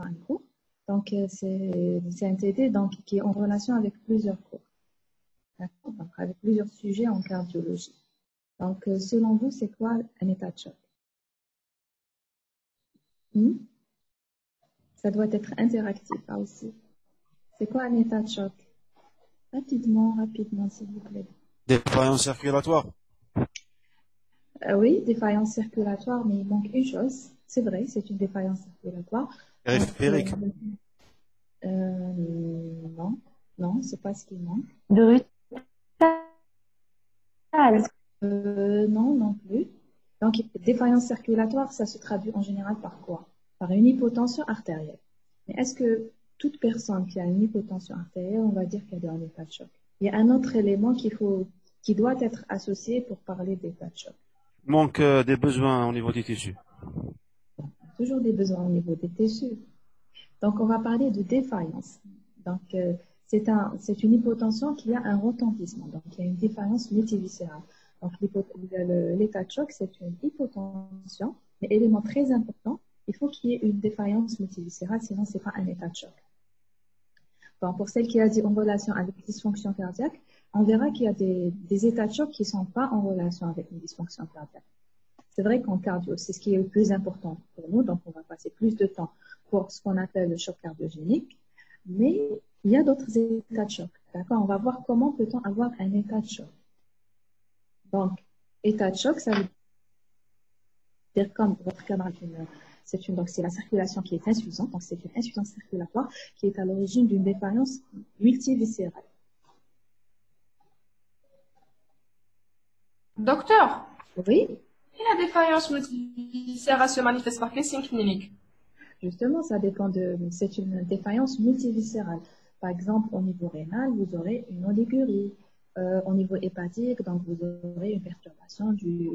un cours. Donc, c'est un TD donc, qui est en relation avec plusieurs cours. Donc, avec plusieurs sujets en cardiologie. Donc, selon vous, c'est quoi un état de choc? Ça doit être interactif, là aussi. C'est quoi un état de choc? Rapidement, s'il vous plaît. Défaillance circulatoire. Oui, défaillance circulatoire, mais il manque une chose. C'est vrai, c'est une défaillance circulatoire. Donc, Périphérique. non, non, c'est pas ce qui manque. De rutal. Non, non plus. Donc, défaillance circulatoire, ça se traduit en général par quoi? Par une hypotension artérielle. Mais est-ce que toute personne qui a une hypotension artérielle, on va dire qu'elle est en état de choc? Il y a un autre élément qui doit être associé pour parler d'état de choc. Manque des besoins au niveau des tissus. Toujours des besoins au niveau des tissus. Donc, on va parler de défaillance. Donc, c'est une hypotension qui a un retentissement. Donc, il y a une défaillance multiviscérale. Donc, l'état de choc, c'est une hypotension, mais élément très important, il faut qu'il y ait une défaillance multiviscérale, sinon ce n'est pas un état de choc. Bon, pour celle qui a dit en relation avec dysfonction cardiaque, on verra qu'il y a des états de choc qui ne sont pas en relation avec une dysfonction cardiaque. C'est vrai qu'en cardio, c'est ce qui est le plus important pour nous, donc on va passer plus de temps pour ce qu'on appelle le choc cardiogénique, mais il y a d'autres états de choc. D'accord? On va voir comment peut-on avoir un état de choc. Donc, état de choc, ça veut dire comme votre camarade, c'est la circulation qui est insuffisante, donc c'est une insuffisance circulatoire qui est à l'origine d'une défaillance multiviscérale. Docteur, Oui, et la défaillance multiviscérale se manifeste par quel signe clinique? justement, c'est une défaillance multiviscérale. Par exemple, au niveau rénal, vous aurez une oligurie. Au niveau hépatique, donc vous aurez une perturbation du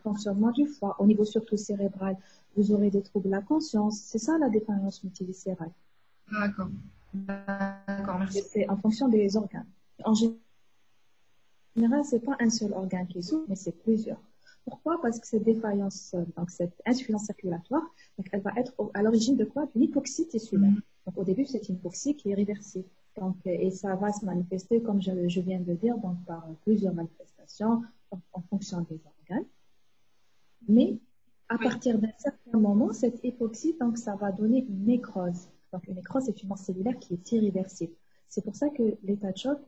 fonctionnement du foie. Au niveau surtout cérébral, vous aurez des troubles de la conscience. C'est ça la défaillance multiviscérale. D'accord. D'accord, merci. C'est en fonction des organes. En général, c'est pas un seul organe qui souffre, mais c'est plusieurs. Pourquoi? Parce que cette défaillance, donc cette insuffisance circulatoire, donc elle va être à l'origine de quoi? D'une hypoxie tissulaire. Donc au début, c'est une hypoxie qui est réversible. Donc, et ça va se manifester, comme je viens de dire, donc par plusieurs manifestations en fonction des organes. Mais à partir d'un certain moment, cette hypoxie, donc ça va donner une nécrose. Donc une nécrose, c'est une mort cellulaire qui est irréversible. C'est pour ça que l'état de choc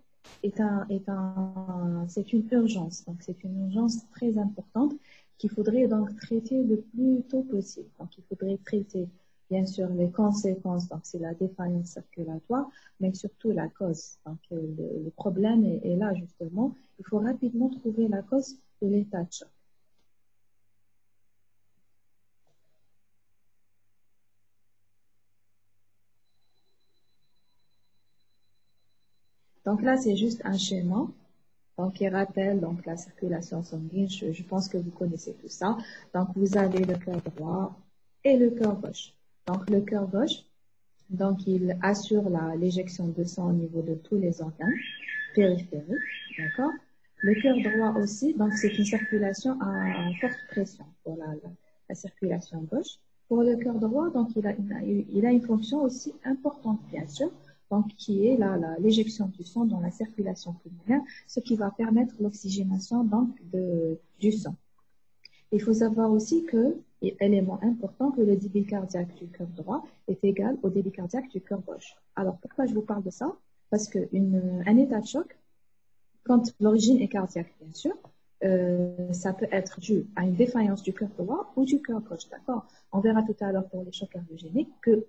c'est une urgence. Donc c'est une urgence très importante qu'il faudrait donc traiter le plus tôt possible. Donc il faudrait traiter bien sûr les conséquences, donc c'est la défaillance circulatoire, mais surtout la cause. Donc le problème est là justement. Il faut rapidement trouver la cause de l'état de choc. Donc là, c'est juste un schéma. Donc, il rappelle donc, la circulation sanguine. Je pense que vous connaissez tout ça. Donc, vous avez le cœur droit et le cœur gauche. Donc, le cœur gauche, donc, il assure l'éjection de sang au niveau de tous les organes périphériques. D'accord? Le cœur droit aussi, donc, c'est une circulation à forte pression pour la circulation gauche. Pour le cœur droit, donc, il a une fonction aussi importante, bien sûr, donc qui est l'éjection du sang dans la circulation pulmonaire, ce qui va permettre l'oxygénation donc du sang. Il faut savoir aussi que, élément important, que le débit cardiaque du cœur droit est égal au débit cardiaque du cœur gauche. Alors pourquoi je vous parle de ça? Parce qu'un état de choc, quand l'origine est cardiaque, bien sûr, ça peut être dû à une défaillance du cœur droit ou du cœur gauche, d'accord? On verra tout à l'heure pour les chocs cardiogéniques que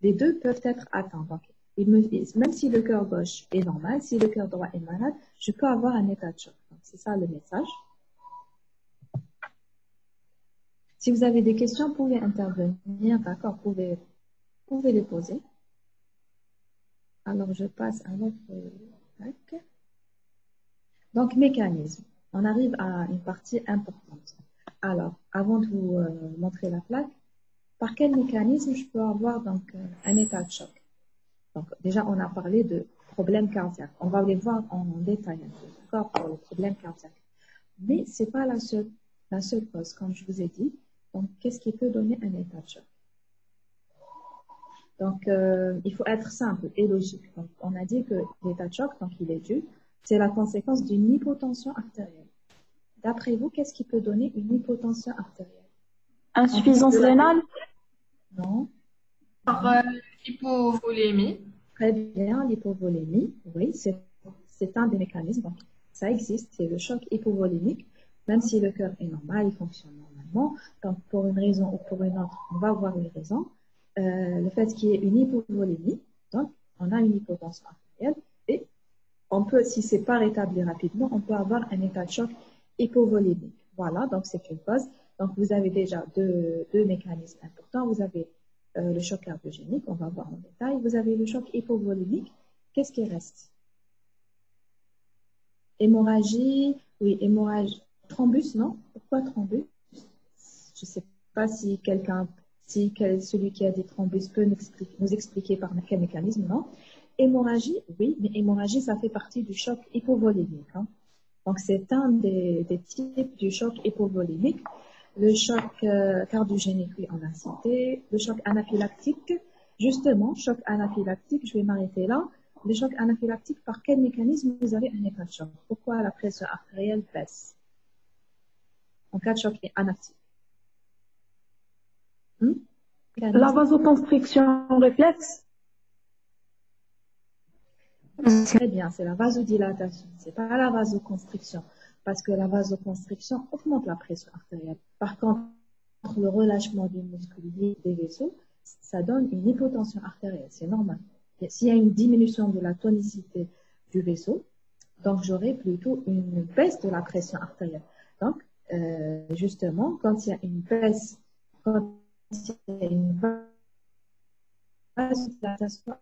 les deux peuvent être atteints. Donc, même si le cœur gauche est normal, si le cœur droit est malade, je peux avoir un état de choc. Donc, c'est ça le message. Si vous avez des questions, vous pouvez intervenir, d'accord? Vous pouvez les poser. Alors, je passe à l'autre. Donc, mécanisme. On arrive à une partie importante. Alors, avant de vous montrer la plaque, par quel mécanisme je peux avoir donc un état de choc? Donc, déjà, on a parlé de problèmes cardiaques. On va les voir en détail un peu, d'accord, pour les problèmes cardiaques. Mais ce n'est pas la seule cause, comme je vous ai dit. Donc, qu'est-ce qui peut donner un état de choc? Donc, il faut être simple et logique. Donc, on a dit que l'état de choc, tant qu'il est dû, c'est la conséquence d'une hypotension artérielle. D'après vous, qu'est-ce qui peut donner une hypotension artérielle? Insuffisance rénale? Non. Par hypovolémie. Très bien, l'hypovolémie, oui, c'est un des mécanismes. Donc, ça existe, c'est le choc hypovolémique. Même si le cœur est normal, il fonctionne normalement. Donc, pour une raison ou pour une autre, on va avoir une raison. Le fait qu'il y ait une hypovolémie, donc on a une hypotension artérielle et on peut, si c'est pas rétabli rapidement, on peut avoir un état de choc hypovolémique. Voilà, donc c'est une cause. Donc vous avez déjà deux mécanismes importants. Vous avez le choc cardiogénique, on va voir en détail. Vous avez le choc hypovolémique. Qu'est-ce qui reste? Hémorragie, oui, hémorragie. Thrombus, non? Pourquoi thrombus? Je ne sais pas si celui qui a des thrombus peut nous expliquer par quel mécanisme, non? Hémorragie, oui, mais hémorragie, ça fait partie du choc hypovolémique. Hein. Donc, c'est un des types du choc hypovolémique. Le choc cardiogénique, oui, on l'a cité. Le choc anaphylactique, justement, choc anaphylactique, je vais m'arrêter là. Le choc anaphylactique, par quel mécanisme vous avez un état de choc? Pourquoi la pression artérielle baisse en cas de choc anaphylactique? La vasoconstriction réflexe? Très bien, c'est la vasodilatation, c'est pas la vasoconstriction, parce que la vasoconstriction augmente la pression artérielle. Par contre, le relâchement du muscle des vaisseaux, ça donne une hypotension artérielle, c'est normal. S'il y a une diminution de la tonicité du vaisseau, donc j'aurai plutôt une baisse de la pression artérielle. Donc, justement, quand il y a une baisse, quand il y a une vasodilatation,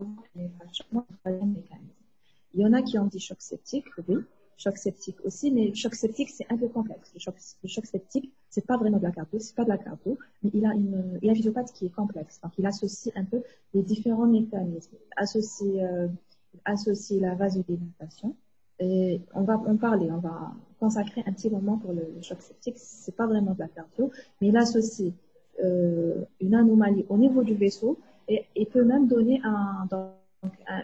il y en a qui ont dit choc septique, oui, choc septique aussi, mais choc septique, c'est un peu complexe. Le choc septique, c'est pas vraiment de la cardio, c'est pas de la cardio, mais il a une physiopathe qui est complexe. Donc, il associe un peu les différents mécanismes. Associe la vasodilatation. Et on va consacrer un petit moment pour le choc septique. C'est pas vraiment de la cardio, mais il associe une anomalie au niveau du vaisseau et peut même donner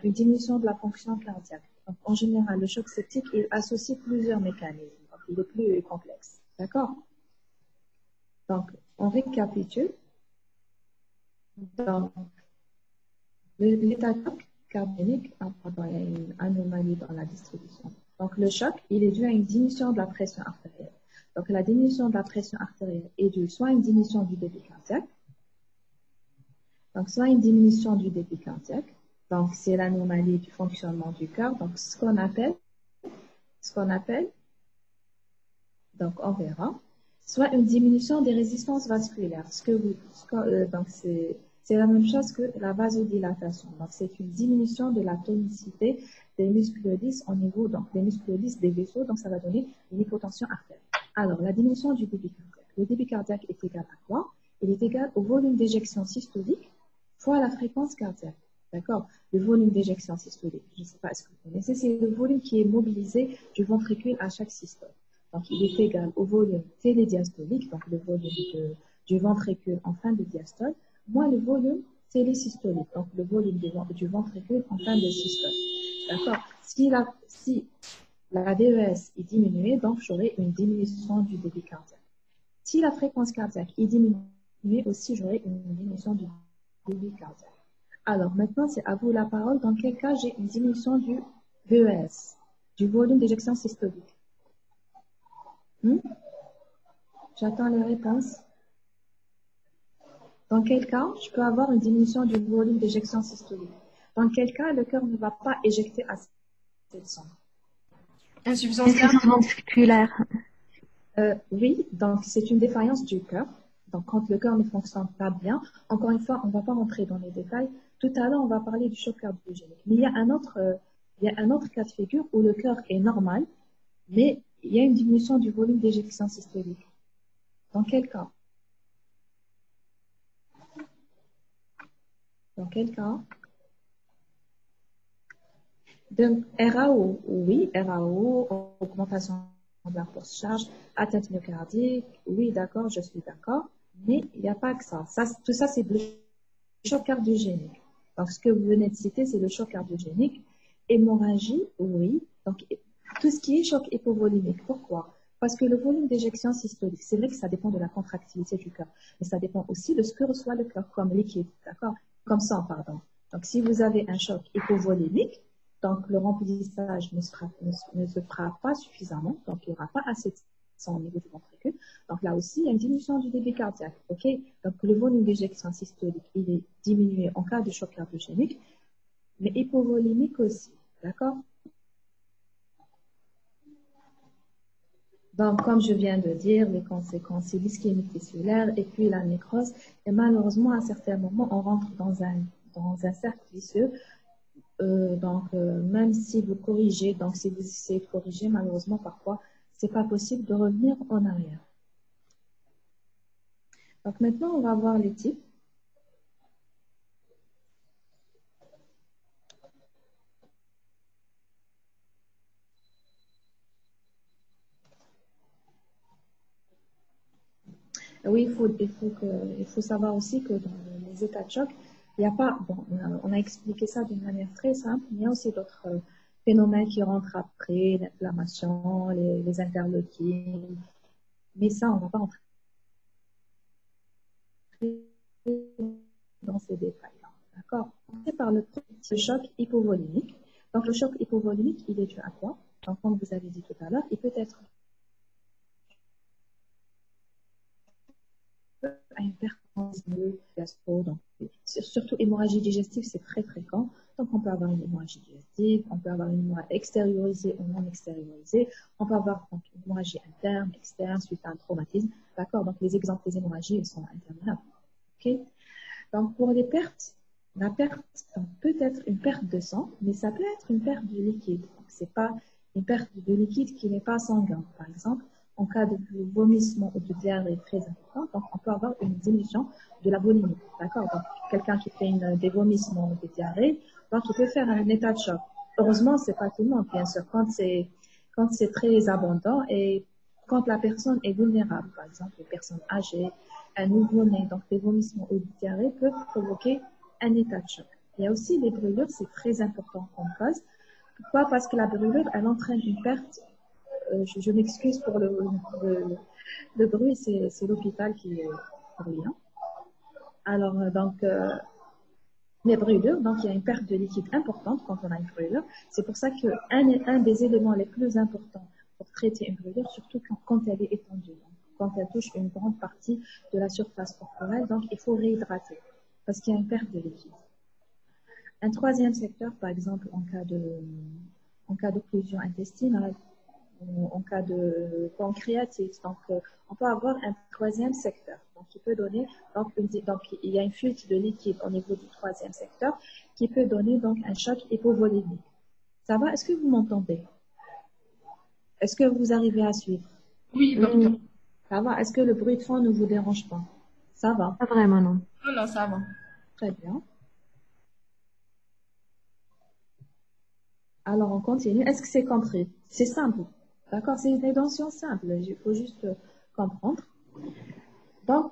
une diminution de la fonction cardiaque. Donc, en général, le choc septique, il associe plusieurs mécanismes. Donc, il est plus complexe. D'accord? Donc, on récapitule. Donc, l'état de choc cardiaque, il y a une anomalie dans la distribution. Donc, le choc, il est dû à une diminution de la pression artérielle. Donc, la diminution de la pression artérielle est due soit à une diminution du débit cardiaque, donc soit une diminution du débit cardiaque, donc c'est l'anomalie du fonctionnement du cœur, donc ce qu'on appelle, donc on verra, soit une diminution des résistances vasculaires. Donc c'est la même chose que la vasodilatation. Donc c'est une diminution de la tonicité des muscles lisses au niveau, donc les muscles lisses des vaisseaux, donc ça va donner une hypotension artérielle. Alors la diminution du débit cardiaque. Le débit cardiaque est égal à quoi? Il est égal au volume d'éjection systolique fois la fréquence cardiaque. D'accord? Le volume d'éjection systolique, je ne sais pas ce que vous connaissez, c'est le volume qui est mobilisé du ventricule à chaque systole. Donc, il est égal au volume télédiastolique, donc le volume du ventricule en fin de diastole, moins le volume télésystolique, donc le volume du ventricule en fin de systole. D'accord? Si la VES est diminuée, donc j'aurai une diminution du débit cardiaque. Si la fréquence cardiaque est diminuée aussi, j'aurai une diminution du débit cardiaque. Alors, maintenant, c'est à vous la parole. Dans quel cas j'ai une diminution du VES, du volume d'éjection systolique? J'attends les réponses. Dans quel cas je peux avoir une diminution du volume d'éjection systolique? Dans quel cas le cœur ne va pas éjecter assez de sang? Insuffisance ventriculaire. Oui, donc c'est une défaillance du cœur. Donc, quand le cœur ne fonctionne pas bien, encore une fois, on ne va pas rentrer dans les détails. Tout à l'heure, on va parler du choc cardiogénique. Mais il y a un autre cas de figure où le cœur est normal, mais il y a une diminution du volume d'éjection systolique. Dans quel cas? Dans quel cas? Donc, RAO, oui, RAO, augmentation de la force charge, atteinte myocardique, oui, d'accord, je suis d'accord. Mais il n'y a pas que ça. Tout ça, c'est le choc cardiogénique. Donc, ce que vous venez de citer, c'est le choc cardiogénique. Hémorragie, oui. Donc, tout ce qui est choc hypovolimique. Pourquoi? Parce que le volume d'éjection systolique, c'est vrai que ça dépend de la contractilité du cœur, mais ça dépend aussi de ce que reçoit le cœur comme liquide, d'accord? Comme sang, pardon. Donc, si vous avez un choc hypovolimique, donc le remplissage ne se fera pas suffisamment, donc il n'y aura pas assez de sang au niveau du ventricule. Donc là aussi, il y a une diminution du débit cardiaque, ok? Donc le volume d'éjection systolique, il est diminué en cas de choc cardiogénique, mais hypovolimique aussi, d'accord? Donc, comme je viens de dire, les conséquences, c'est l'ischémie tissulaire et puis la nécrose. Et malheureusement, à certains moments, on rentre dans un cercle vicieux. Même si vous corrigez, donc si vous essayez de corriger, malheureusement, parfois, c'est pas possible de revenir en arrière. Donc, maintenant, on va voir les types. Oui, il faut savoir aussi que dans les états de choc, il n'y a pas, bon, on a expliqué ça d'une manière très simple, mais il y a aussi d'autres phénomènes qui rentrent après, l'inflammation, les interleukines, mais ça, on ne va pas rentrer dans ces détails-là, d'accord? C'est par ce choc hypovolimique. Donc, le choc hypovolimique, il est dû à quoi? Donc, comme vous avez dit tout à l'heure, il peut être à une perte de gastro, donc surtout hémorragie digestive, c'est très fréquent. Donc on peut avoir une hémorragie digestive, on peut avoir une hémorragie extériorisée ou non extériorisée, on peut avoir donc, une hémorragie interne, externe, suite à un traumatisme. D'accord? Donc les exemples des hémorragies, elles sont interminables. Ok? Donc pour les pertes, la perte peut être une perte de sang, mais ça peut être une perte de liquide. Donc c'est pas une perte de liquide qui n'est pas sanguin. Par exemple, en cas de vomissement ou de diarrhée très importante, donc on peut avoir une diminution de la volémie. D'accord? Donc, quelqu'un qui fait des vomissements ou des diarrhées, donc il peut faire un état de choc. Heureusement, c'est pas tout le monde, bien sûr, quand c'est très abondant et quand la personne est vulnérable, par exemple, les personnes âgées, un nouveau-né, donc des vomissements ou des diarrhées peuvent provoquer un état de choc. Il y a aussi les brûlures, c'est très important comme cause. Pourquoi? Parce que la brûlure, elle entraîne une perte. Je m'excuse pour le bruit, c'est l'hôpital qui est bruyant. Alors, les brûlures, donc il y a une perte de liquide importante quand on a une brûlure. C'est pour ça qu'un des éléments les plus importants pour traiter une brûlure, surtout quand elle est étendue, donc, quand elle touche une grande partie de la surface corporelle, donc il faut réhydrater parce qu'il y a une perte de liquide. Un troisième secteur, par exemple, en cas d'occlusion intestinale, en cas de pancréatite. Donc, on peut avoir un troisième secteur. Donc, qui peut donner, donc il y a une fuite de liquide au niveau du troisième secteur qui peut donner donc un choc hypovolémique. Ça va? Est-ce que vous m'entendez? Est-ce que vous arrivez à suivre? Oui, docteur. Ça va? Est-ce que le bruit de fond ne vous dérange pas? Ça va? Pas vraiment, non. Non, non, ça va. Très bien. Alors, on continue. Est-ce que c'est compris? C'est simple. D'accord? C'est une notion simple. Il faut juste comprendre. Donc,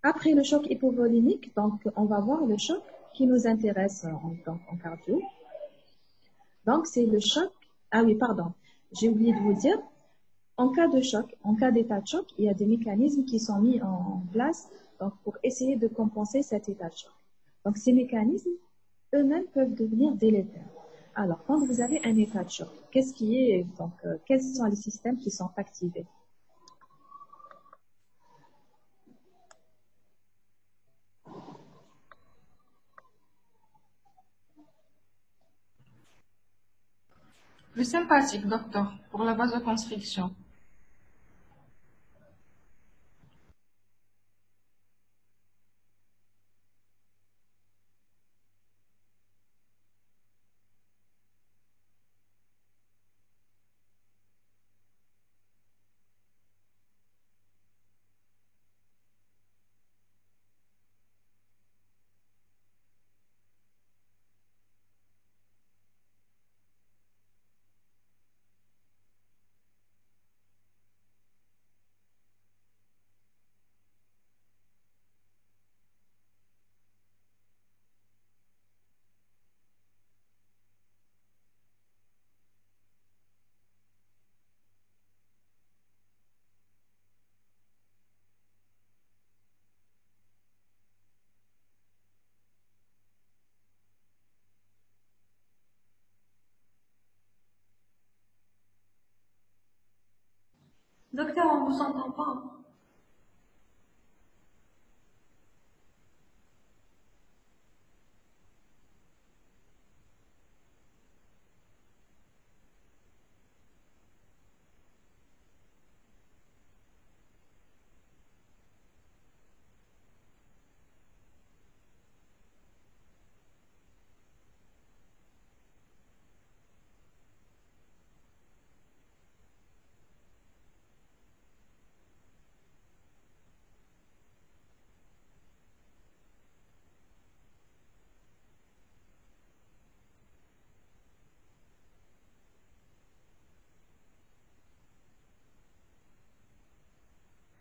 après le choc hypovolimique, donc, on va voir le choc qui nous intéresse en cardio. Donc, c'est le choc. Ah oui, pardon. J'ai oublié de vous dire. En cas de choc, en cas d'état de choc, il y a des mécanismes qui sont mis en place donc, pour essayer de compenser cet état de choc. Donc, ces mécanismes, eux-mêmes, peuvent devenir délétères. Alors, quand vous avez un état de choc, quels sont les systèmes qui sont activés? Le sympathique, docteur, pour la vasoconstriction. vous entend pas.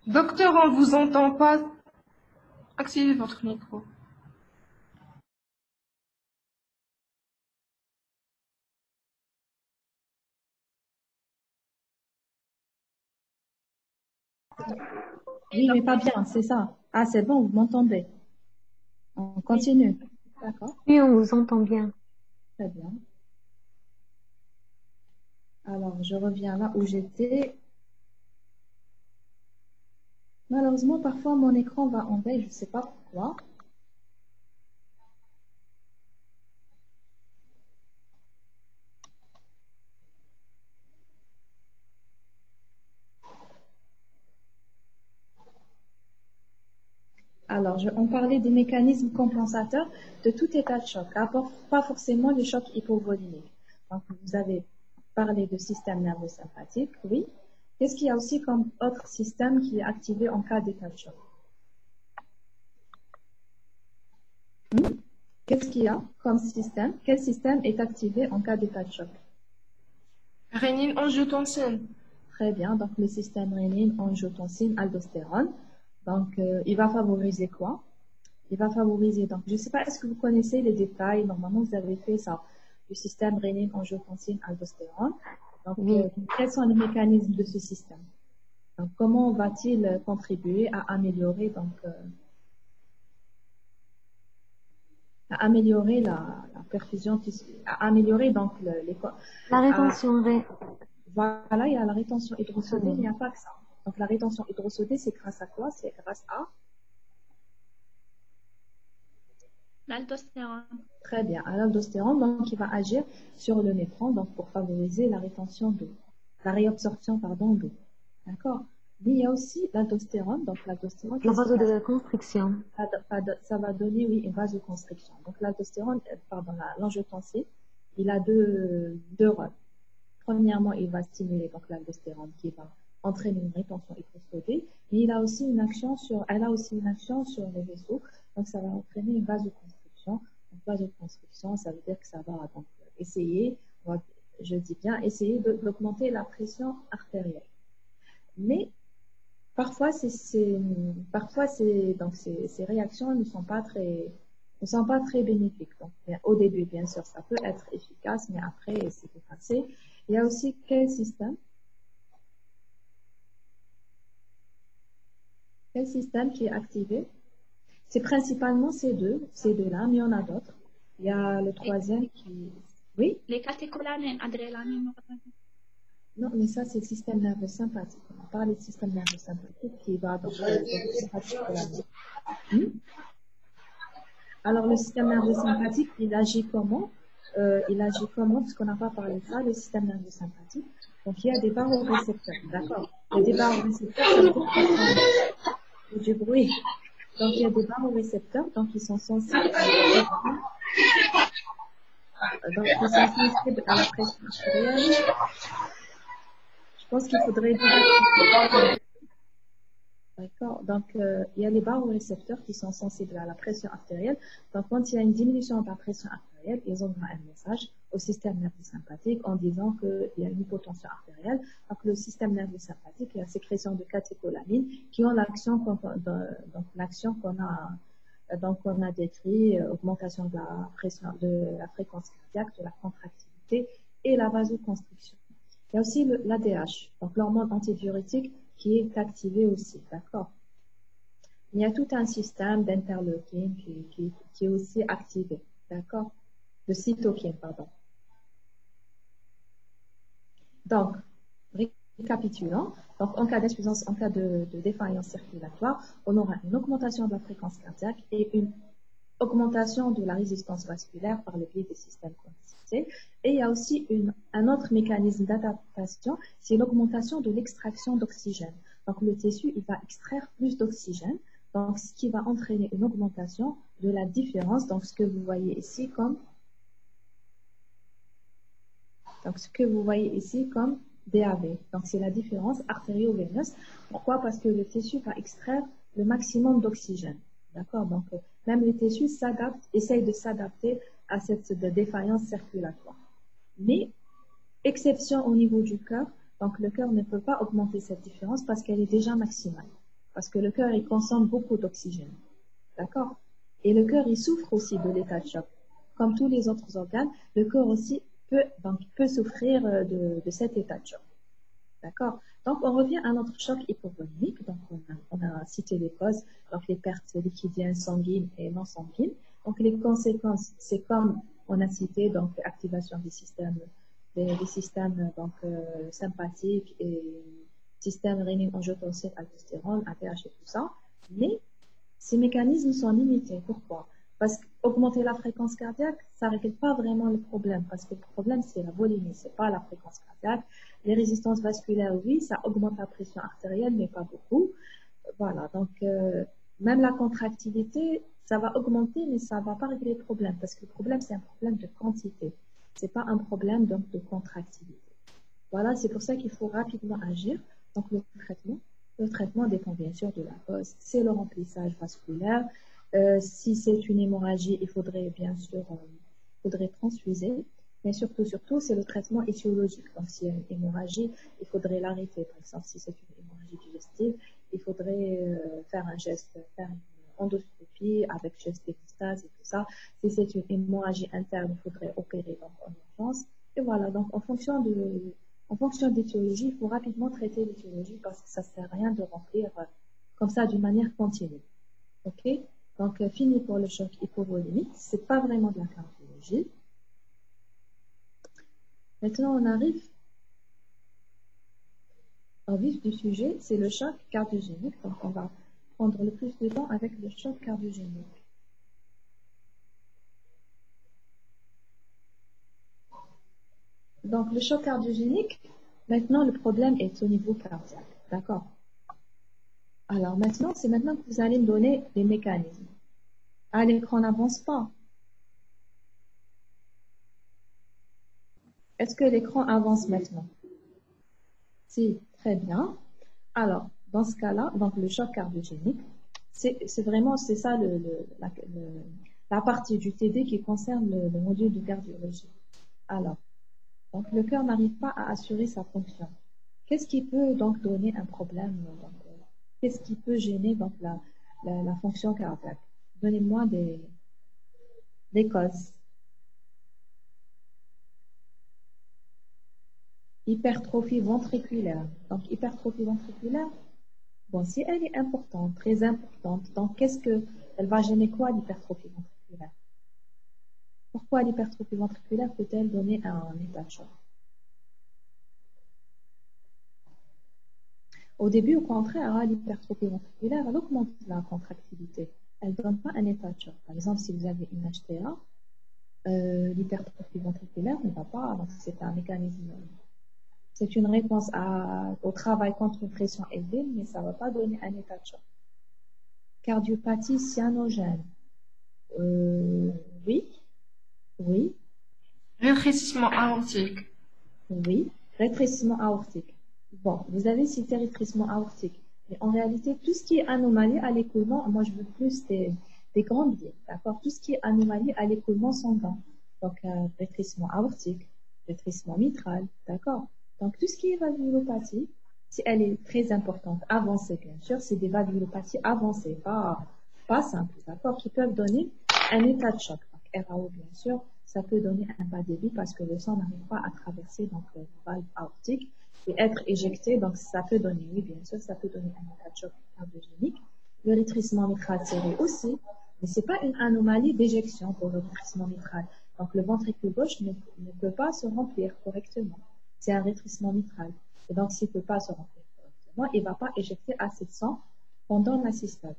Docteur, on vous entend pas. Activez votre micro. Oui, mais pas bien, c'est ça. Ah, c'est bon, vous m'entendez. On continue. D'accord, Oui, on vous entend bien. très bien. Alors, je reviens là où j'étais. Malheureusement, parfois, mon écran va en veille, je ne sais pas pourquoi. Alors, on parlait des mécanismes compensateurs de tout état de choc, hein, pas forcément le choc hypovolimique. Donc, vous avez parlé de système nerveux sympathique, oui. Qu'est-ce qu'il y a aussi comme autre système qui est activé en cas d'état de choc? Qu'est-ce qu'il y a comme système? Quel système est activé en cas d'état de choc? Rénine, angiotensine. Très bien, donc le système rénine, angiotensine, aldostérone. Donc, il va favoriser quoi? Il va favoriser, donc, je ne sais pas, est-ce que vous connaissez les détails? Normalement, vous avez fait ça, du système rénine, angiotensine, aldostérone. Donc, Oui. quels sont les mécanismes de ce système? Donc, comment va-t-il contribuer à améliorer, donc, à améliorer la perfusion, à améliorer donc La rétention voilà, il y a la rétention hydrosodée, il n'y a pas que ça. Donc la rétention hydrosodée, c'est grâce à quoi? C'est grâce à L'aldostérone. très bien, à l'aldostérone, donc il va agir sur le néphron, donc pour favoriser la rétention d'eau, la réabsorption pardon d'eau. D'accord? Mais il y a aussi l'aldostérone, donc l'aldostérone, la qu'est-ce qu'il y a? vasoconstriction. Ça va donner, oui, une vasoconstriction. Donc l'aldostérone, pardon, l'angiotensine, il a deux rôles. Premièrement, il va stimuler donc l'aldostérone qui va entraîner une rétention hydrosodée, mais elle a aussi une action sur les vaisseaux, donc ça va entraîner une vasoconstriction. Donc vasoconstriction, ça veut dire que ça va donc essayer, je dis bien, essayer d'augmenter la pression artérielle. Mais parfois, donc ces réactions ne sont pas très bénéfiques. Donc, au début, bien sûr, ça peut être efficace, mais après, c'est effacé. Il y a aussi quel système? Quel système qui est activé? C'est principalement ces deux-là, mais il y en a d'autres. Il y a le troisième qui... Oui? Les catécholamines, adrénaline, noradrénaline. Non, mais ça, c'est le système nerveux sympathique. On parle du système nerveux sympathique qui va dans Alors, le système nerveux sympathique, il agit comment? Parce qu'on n'a pas parlé de ça, le système nerveux sympathique. Donc, il y a des barorécepteurs, d'accord? Il y a des barorécepteurs, ça veut dire qu'ils font du bruit. Donc, il y a des barorécepteurs, donc ils sont sensibles à la pression artérielle. Je pense qu'il faudrait désactiver. D'accord. Donc, il y a les barorécepteurs qui sont sensibles à la pression artérielle. Donc, quand il y a une diminution de la pression artérielle, ils envoient un message au système nerveux sympathique en disant qu'il y a une hypotension artérielle. Donc, le système nerveux sympathique, il y a la sécrétion de catécholamines qui ont l'action qu'on a décrit, augmentation de la pression, de la fréquence cardiaque, de la contractilité et la vasoconstriction. Il y a aussi l'ADH, donc l'hormone antidiurétique qui est activé aussi, d'accord? Il y a tout un système d'interleukine qui est aussi activé, d'accord? De cytokine, pardon. Donc, Récapitulons. Donc, en cas d'insuffisance, en cas de défaillance circulatoire, on aura une augmentation de la fréquence cardiaque et une augmentation de la résistance vasculaire par le biais des systèmes conditionés. Et il y a aussi un autre mécanisme d'adaptation, c'est l'augmentation de l'extraction d'oxygène. Donc, le tissu, il va extraire plus d'oxygène, donc ce qui va entraîner une augmentation de la différence. Donc, ce que vous voyez ici comme DAV. Donc, c'est la différence artério-veineuse. Pourquoi? Parce que le tissu va extraire le maximum d'oxygène. D'accord? Donc, même les tissus essayent de s'adapter à cette défaillance circulatoire. Mais, exception au niveau du cœur, donc le cœur ne peut pas augmenter cette différence parce qu'elle est déjà maximale. Parce que le cœur, il consomme beaucoup d'oxygène. D'accord? Et le cœur, il souffre aussi de l'état de choc. Comme tous les autres organes, le cœur aussi peut souffrir de cet état de choc. D'accord? Donc, on revient à notre choc hypovolémique. Donc, on a cité les causes, donc les pertes liquidiennes sanguines et non sanguines. Donc, les conséquences, c'est comme on a cité, donc, activation des systèmes donc, sympathiques et système rénine-angiotensin, aldostérone, ATH et tout ça. Mais ces mécanismes sont limités. Pourquoi? Parce qu'augmenter la fréquence cardiaque, ça ne règle pas vraiment le problème. Parce que le problème, c'est la volémie, ce n'est pas la fréquence cardiaque. Les résistances vasculaires, oui, ça augmente la pression artérielle, mais pas beaucoup. Voilà, donc même la contractilité, ça va augmenter, mais ça ne va pas régler le problème. Parce que le problème, c'est un problème de quantité. Ce n'est pas un problème donc, de contractilité. Voilà, c'est pour ça qu'il faut rapidement agir. Donc le traitement dépend bien sûr de la cause. C'est le remplissage vasculaire. Si c'est une hémorragie, il faudrait bien sûr transfuser. Mais surtout, c'est le traitement étiologique. Donc, s'il y a une hémorragie, il faudrait l'arrêter. Par exemple, si c'est une hémorragie digestive, il faudrait faire une endoscopie avec geste d'hémostase et tout ça. Si c'est une hémorragie interne, il faudrait opérer donc, en urgence. Et voilà, donc en fonction d'étiologie, il faut rapidement traiter l'étiologie parce que ça ne sert à rien de remplir comme ça d'une manière continue. OK? Donc, fini pour le choc hypovolémique. Ce n'est pas vraiment de la cardiologie. Maintenant, on arrive au vif du sujet, c'est le choc cardiogénique. Donc, on va prendre le plus de temps avec le choc cardiogénique. Donc, le choc cardiogénique, maintenant, le problème est au niveau cardiaque. D'accord? Alors, maintenant, c'est maintenant que vous allez me donner les mécanismes. Ah, l'écran n'avance pas. Est-ce que l'écran avance maintenant? Si, très bien. Alors, dans ce cas-là, donc le choc cardiogénique, c'est ça la partie du TD qui concerne le module de cardiologie. Alors, donc le cœur n'arrive pas à assurer sa fonction. Qu'est-ce qui peut donc donner un problème? Qu'est-ce qui peut gêner donc la fonction cardiaque? Donnez-moi des causes. Hypertrophie ventriculaire. Donc, hypertrophie ventriculaire, bon, si elle est importante, très importante, donc elle va gêner quoi l'hypertrophie ventriculaire? Pourquoi l'hypertrophie ventriculaire peut-elle donner un état de choc? Au début, au contraire, l'hypertrophie ventriculaire, elle augmente la contractilité. Elle ne donne pas un état de choc. Par exemple, si vous avez une HTA, l'hypertrophie ventriculaire ne va pas, donc c'est un mécanisme. C'est une réponse au travail contre une pression élevée, mais ça ne va pas donner un état de choc. Cardiopathie cyanogène. Oui. Rétrécissement aortique. Oui. Rétrécissement aortique. Bon, vous avez cité rétrécissement aortique. Mais en réalité, tout ce qui est anomalie à l'écoulement, moi je veux plus des grandes lignes, d'accord? Tout ce qui est anomalie à l'écoulement sanguin. Donc, rétrécissement aortique, rétrécissement mitral, d'accord? Donc, tout ce qui est valvulopathie, si elle est très importante, avancée, bien sûr, c'est des valvulopathies avancées, pas simples, d'accord, qui peuvent donner un état de choc. Donc, RAO, bien sûr, ça peut donner un bas débit parce que le sang n'arrive pas à traverser donc, la valve aortique et être éjecté. Donc, ça peut donner, oui, bien sûr, ça peut donner un état de choc cardiogénique. Le rétrécissement mitral serré aussi, mais c'est pas une anomalie d'éjection pour le rétrécissement mitral. Donc, le ventricule gauche ne peut pas se remplir correctement. C'est un rétrécissement mitral. Et donc, s'il ne peut pas se remplir correctement, il ne va pas éjecter assez de sang pendant la systole.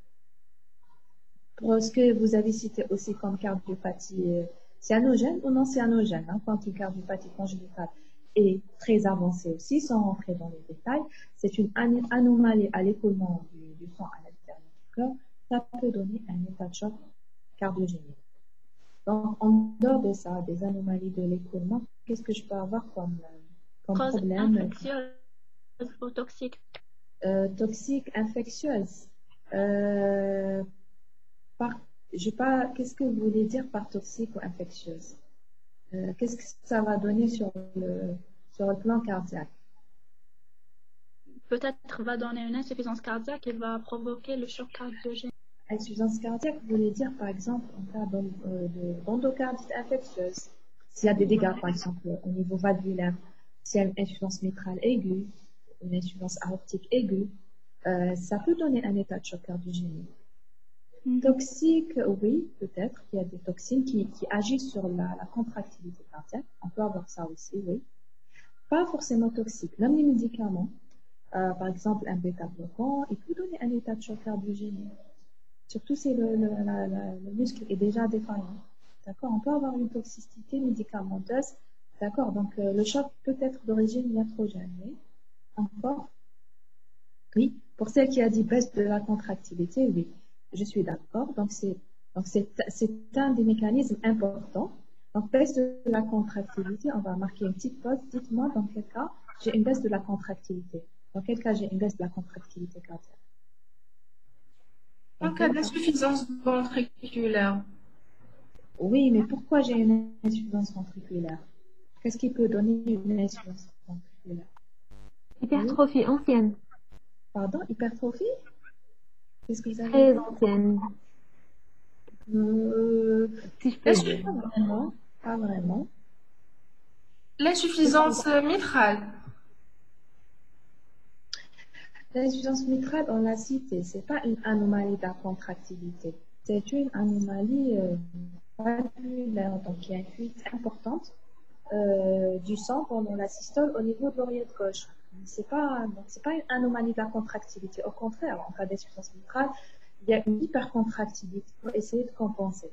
Pour ce que vous avez cité aussi comme cardiopathie cyanogène ou non cyanogène, hein, quand une cardiopathie congénitale est très avancée aussi, sans rentrer dans les détails, c'est une anomalie à l'écoulement du sang à l'intérieur du cœur. Ça peut donner un état de choc cardiogénique. Donc, en dehors de ça, des anomalies de l'écoulement, qu'est-ce que je peux avoir comme Cause problème infectieuse ou toxique. toxique, infectieuse? Qu'est-ce que vous voulez dire par toxique ou infectieuse? Qu'est-ce que ça va donner sur le plan cardiaque? Peut-être va donner une insuffisance cardiaque et va provoquer le choc cardiogène. Insuffisance cardiaque, vous voulez dire par exemple en cas d'endocardite infectieuse, s'il y a des dégâts par exemple au niveau valvulaire, s'il y a une insuffisance mitrale aiguë, une insuffisance aortique aiguë, ça peut donner un état de choc cardiogénique. Toxique, oui, peut-être qu'il y a des toxines qui agissent sur la contractilité cardiaque. On peut avoir ça aussi, oui. Pas forcément toxique. Même les médicaments, par exemple un bêta-bloquant, il peut donner un état de choc cardiogénique. Surtout si le muscle est déjà défaillant. D'accord? On peut avoir une toxicité médicamenteuse. D'accord? Donc, le choc peut être d'origine iatrogène. Oui. Encore? Oui. Pour celle qui a dit baisse de la contractilité, oui. Je suis d'accord. Donc, c'est un des mécanismes importants. Donc, baisse de la contractilité, on va marquer une petite pause. Dites-moi dans quel cas j'ai une baisse de la contractilité. Dans quel cas j'ai une baisse de la contractilité cardiaque? En cas d'insuffisance ventriculaire. Oui, mais pourquoi j'ai une insuffisance ventriculaire? Qu'est-ce qui peut donner une insuffisance ventriculaire? Hypertrophie ancienne. Pardon, hypertrophie? Qu'est-ce que vous avez Très dit? ancienne. Si je peux dire. Pas vraiment. Pas vraiment. L'insuffisance mitrale. L'insuffisance mitrale, on l'a cité, c'est pas une anomalie de la contractilité. C'est une anomalie valvulaire. Donc, il y a une fuite importante du sang pendant la systole au niveau de l'oreillette gauche. C'est pas une anomalie de la contractilité. Au contraire, en cas d'insuffisance mitrale, il y a une hypercontractilité pour essayer de compenser.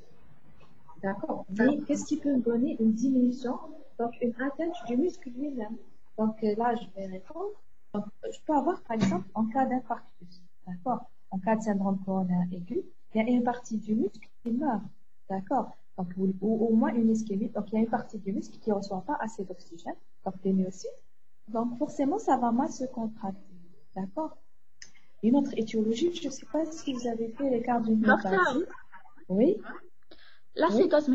D'accord? Mais qu'est-ce qui peut me donner une diminution? Donc, une atteinte du muscle lui-même. Donc, là, je vais répondre. Donc, je peux avoir, par exemple, en cas d'infarctus. D'accord? En cas de syndrome coronaire aigu, il y a une partie du muscle qui meurt. D'accord? Donc, ou au moins une ischémie. Donc, il y a une partie du muscle qui ne reçoit pas assez d'oxygène, donc les myocytes. Donc, forcément, ça va mal se contracter. D'accord? Une autre étiologie, je ne sais pas si vous avez fait les cardiomyopathies. Docteur, Oui? l'acidose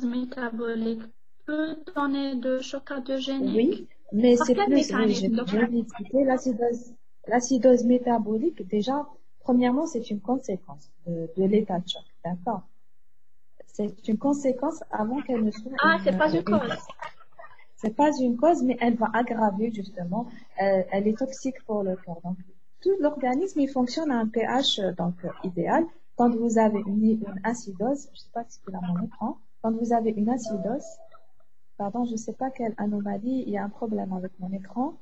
métabolique peut donner de choc cardiogénique. Oui, mais Par c'est quel plus, oui, mécanisme, j'ai docteur? expliqué l'acidose métabolique. Déjà, premièrement, c'est une conséquence de l'état de choc. D'accord? C'est une conséquence avant qu'elle ne soit Ah, c'est pas une cause. C'est pas une cause, mais elle va aggraver justement. Elle est toxique pour le corps. Donc, tout l'organisme, il fonctionne à un pH idéal. Quand vous avez une acidose, je sais pas si c'est là mon écran, quand vous avez une acidose, pardon, je sais pas quelle anomalie, il y a un problème avec mon écran.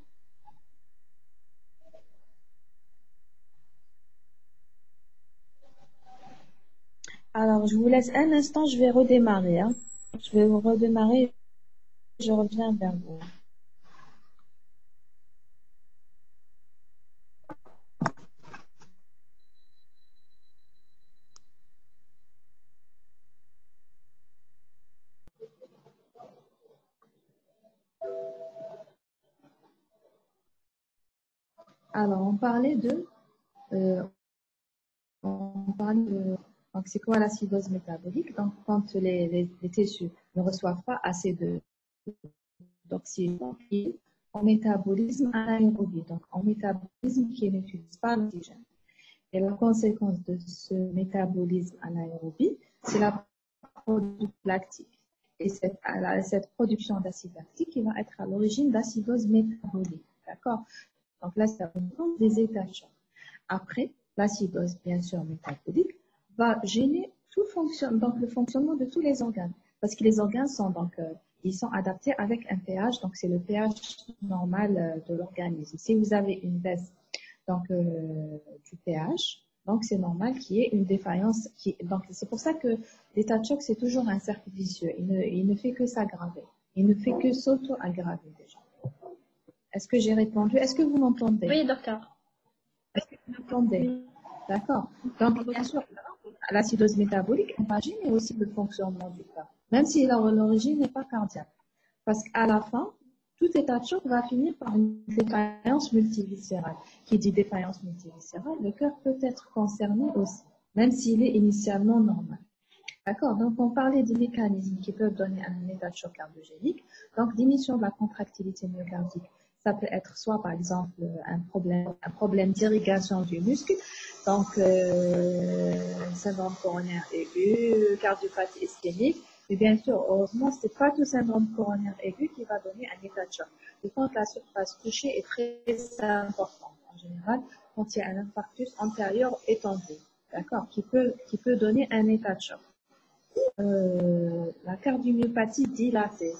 Alors, je vous laisse un instant, je vais redémarrer. Hein. Je vais vous redémarrer, je reviens vers vous. Alors, donc c'est quoi l'acidose métabolique? Donc, quand les tissus ne reçoivent pas assez d'oxygène, en métabolisme anaérobie, donc en métabolisme qui n'utilise pas l'oxygène. Et la conséquence de ce métabolisme anaérobie, c'est la production lactique. Et cette production d'acide lactique qui va être à l'origine d'acidose métabolique. D'accord? Donc là, ça représente des états de choc. Après, l'acidose, bien sûr, métabolique, va gêner le fonctionnement de tous les organes. Parce que les organes sont donc, ils sont adaptés avec un pH, donc c'est le pH normal de l'organisme. Si vous avez une baisse donc, du pH, donc c'est normal qu'il y ait une défaillance. Donc c'est pour ça que l'état de choc, c'est toujours un cercle vicieux. Il ne fait que s'aggraver. Il ne fait que s'auto-aggraver déjà. Est-ce que j'ai répondu? Est-ce que vous m'entendez? Oui, docteur. Est-ce que vous m'entendez? D'accord. Donc, bien sûr, l'acidose métabolique agit, mais aussi le fonctionnement du cœur, même si l'origine n'est pas cardiaque. Parce qu'à la fin, tout état de choc va finir par une défaillance multiviscérale. Qui dit défaillance multiviscérale, le cœur peut être concerné aussi, même s'il est initialement normal. D'accord. Donc, on parlait des mécanismes qui peuvent donner un état de choc cardiogénique. Donc, diminution de la contractilité myocardique. Ça peut être soit, par exemple, un problème d'irrigation du muscle, donc syndrome coronaire aigu, cardiopathie ischémique. Mais bien sûr, heureusement, ce n'est pas tout syndrome coronaire aigu qui va donner un état de choc. Et quand la surface touchée est très importante, en général, quand il y a un infarctus antérieur étendu, d'accord, qui peut donner un état de choc. La cardiomyopathie dilatée.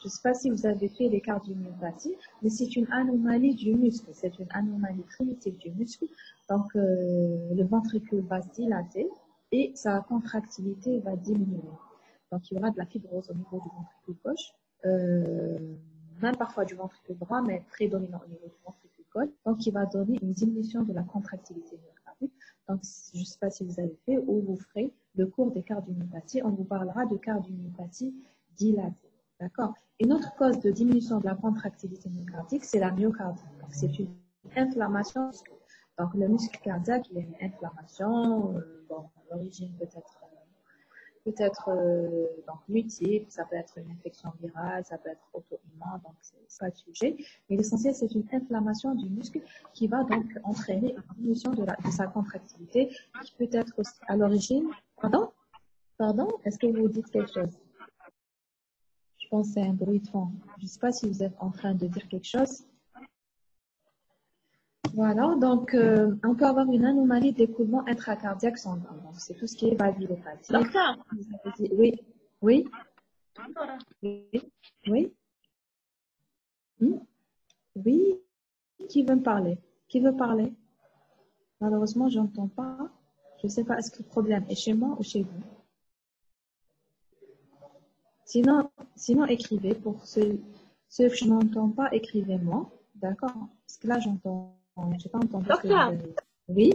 Je ne sais pas si vous avez fait les cardiomyopathies, mais c'est une anomalie du muscle. C'est une anomalie primitive du muscle. Donc, le ventricule va se dilater et sa contractilité va diminuer. Donc, il y aura de la fibrose au niveau du ventricule gauche, même parfois du ventricule droit, mais prédominant au niveau du ventricule gauche. Donc, il va donner une diminution de la contractilité myocardique. Donc, je ne sais pas si vous avez fait ou vous ferez le cours des cardiomyopathies. On vous parlera de cardiomyopathie dilatée. D'accord. Une autre cause de diminution de la contractilité myocardique, c'est la myocardie. Donc, c'est une inflammation. Donc, le muscle cardiaque, il y a une inflammation. Bon, l'origine peut être donc multiple, ça peut être une infection virale, ça peut être auto-immun, donc c'est pas le sujet. Mais l'essentiel, c'est une inflammation du muscle qui va donc entraîner une diminution de sa contractilité, qui peut être aussi à l'origine. Pardon, est-ce que vous dites quelque chose? Je pense que c'est un bruit de fond. Je ne sais pas si vous êtes en train de dire quelque chose. Voilà, donc on peut avoir une anomalie d'écoulement intracardiaque sanguin. Donc, c'est tout ce qui est valvulopathie. Docteur. Oui, oui, oui, oui. Oui, qui veut me parler? Qui veut parler? Malheureusement, je n'entends pas. Je ne sais pas, est-ce que le problème est chez moi ou chez vous? Sinon, écrivez. Pour ceux que je n'entends pas, écrivez-moi. D'accord? Parce que là, je n'ai pas entendu. Docteur. Oui?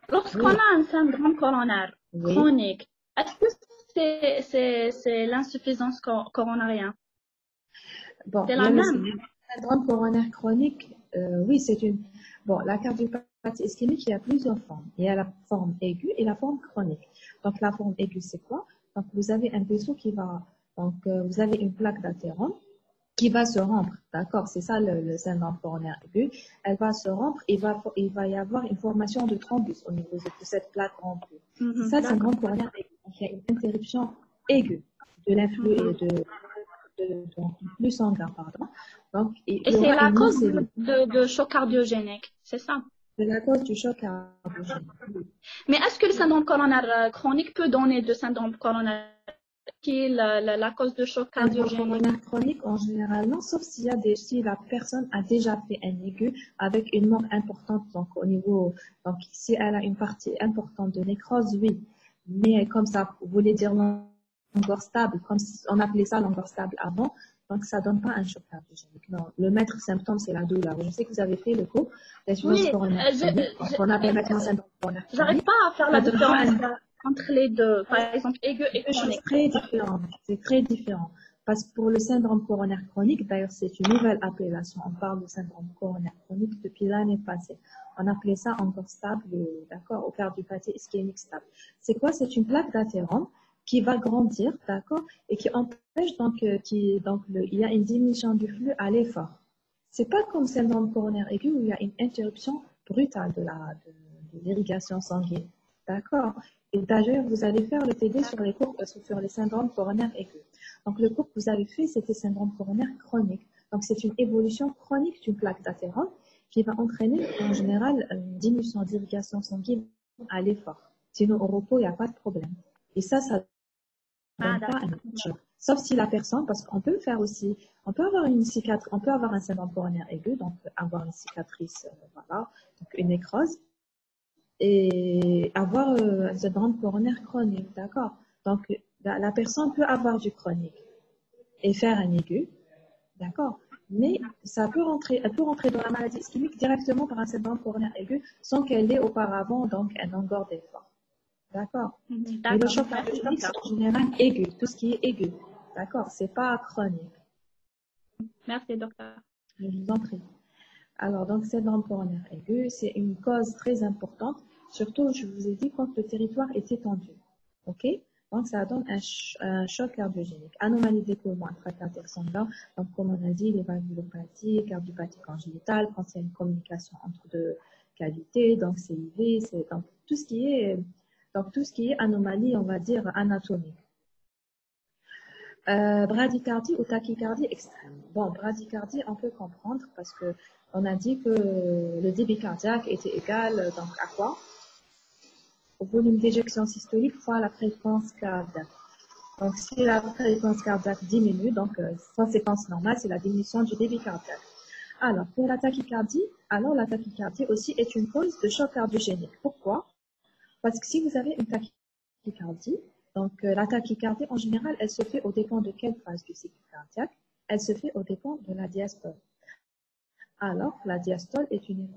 Lorsqu'on a un syndrome coronaire chronique, est-ce que c'est l'insuffisance coronarienne? Bon, c'est la même. Le syndrome coronaire chronique, oui, c'est une... Bon, la cardiopathie ischémique, il y a plusieurs formes. Il y a la forme aiguë et la forme chronique. Donc, la forme aiguë, c'est quoi? Donc, vous avez un vaisseau qui va... Donc, vous avez une plaque d'athérome qui va se rompre, d'accord? C'est ça le syndrome coronaire aigu. Elle va se rompre et il va y avoir une formation de thrombus au niveau de cette plaque rompue. C'est ça le syndrome coronaire aigu. Donc, il y a une interruption aiguë de l'influx et de flux sanguin, pardon. Donc, et c'est la cause de choc cardiogénique, c'est ça? C'est la cause du choc cardiogénique. Mais est-ce que le syndrome coronaire chronique peut donner de syndrome coronaire qui est la cause de choc cardiogénique? Coronaire chronique, en général, non, sauf si la personne a déjà fait un aigu avec une mort importante, donc au niveau, donc si elle a une partie importante de nécrose, oui. Mais comme ça, vous voulez dire longueur stable, comme on appelait ça longueur stable avant, donc ça donne pas un choc cardiogénique. Non, le maître symptôme, c'est la douleur. Je sais que vous avez fait le cours d'acidose coronaire chronique, qu'on appelle maintenant syndrome coronaire chronique. J'arrive pas à faire la différence entre les deux, par exemple aigu et chronique. C'est très différent. Parce que pour le syndrome coronaire chronique, d'ailleurs, c'est une nouvelle appellation. On parle de syndrome coronaire chronique depuis l'année passée. On appelait ça encore stable, d'accord, au cardiopathie ischémique stable. C'est quoi? C'est une plaque d'athérome qui va grandir, d'accord, et qui empêche donc, il y a une diminution du flux à l'effort. C'est pas comme syndrome coronaire aigu où il y a une interruption brutale de l'irrigation sanguine, d'accord. Et d'ailleurs, vous allez faire le TD sur les cours sur les syndromes coronaires aigus. Donc, le cours que vous avez fait, c'était syndrome coronaire chronique. Donc, c'est une évolution chronique d'une plaque d'athérome qui va entraîner, en général, une diminution d'irrigation sanguine à l'effort. Sinon, au repos, il n'y a pas de problème. Et ça donne pas un choc. Sauf si la personne, parce qu'on peut faire aussi, on peut avoir une cicatrice, on peut avoir un syndrome coronaire aigu, donc avoir une cicatrice, voilà, donc une nécrose, et avoir un syndrome coronaire chronique, d'accord? Donc, la personne peut avoir du chronique et faire un aigu, d'accord? Mais elle peut rentrer dans la maladie ischémique directement par un syndrome coronaire aigu sans qu'elle ait auparavant donc un engorge d'effort. D'accord? Mais le choc cardiogénique, c'est en général aigu, tout ce qui est aigu. D'accord? C'est pas chronique. Merci, docteur. Je vous en prie. Alors, donc, syndrome coronaire aigu, c'est une cause très importante, surtout, je vous ai dit, quand le territoire est étendu. OK? Donc, ça donne un choc cardiogénique. Anomalie d'écoulement intracardiaque sanguin, donc, comme on a dit, les valvulopathies, cardiopathie congénitale, quand il y a une communication entre deux cavités, donc CIV, c'est donc tout ce qui est anomalie, on va dire, anatomique. Bradycardie ou tachycardie extrême. Bon, bradycardie, on peut comprendre parce que on a dit que le débit cardiaque était égal donc à quoi? Au volume d'éjection systolique fois la fréquence cardiaque. Donc, si la fréquence cardiaque diminue, donc conséquence normale, c'est la diminution du débit cardiaque. Alors, pour la tachycardie aussi est une cause de choc cardiogénique. Pourquoi? Parce que si vous avez une tachycardie, donc la tachycardie en général, elle se fait au dépend de quelle phase du cycle cardiaque? Elle se fait au dépend de la diastole. Alors, la diastole est une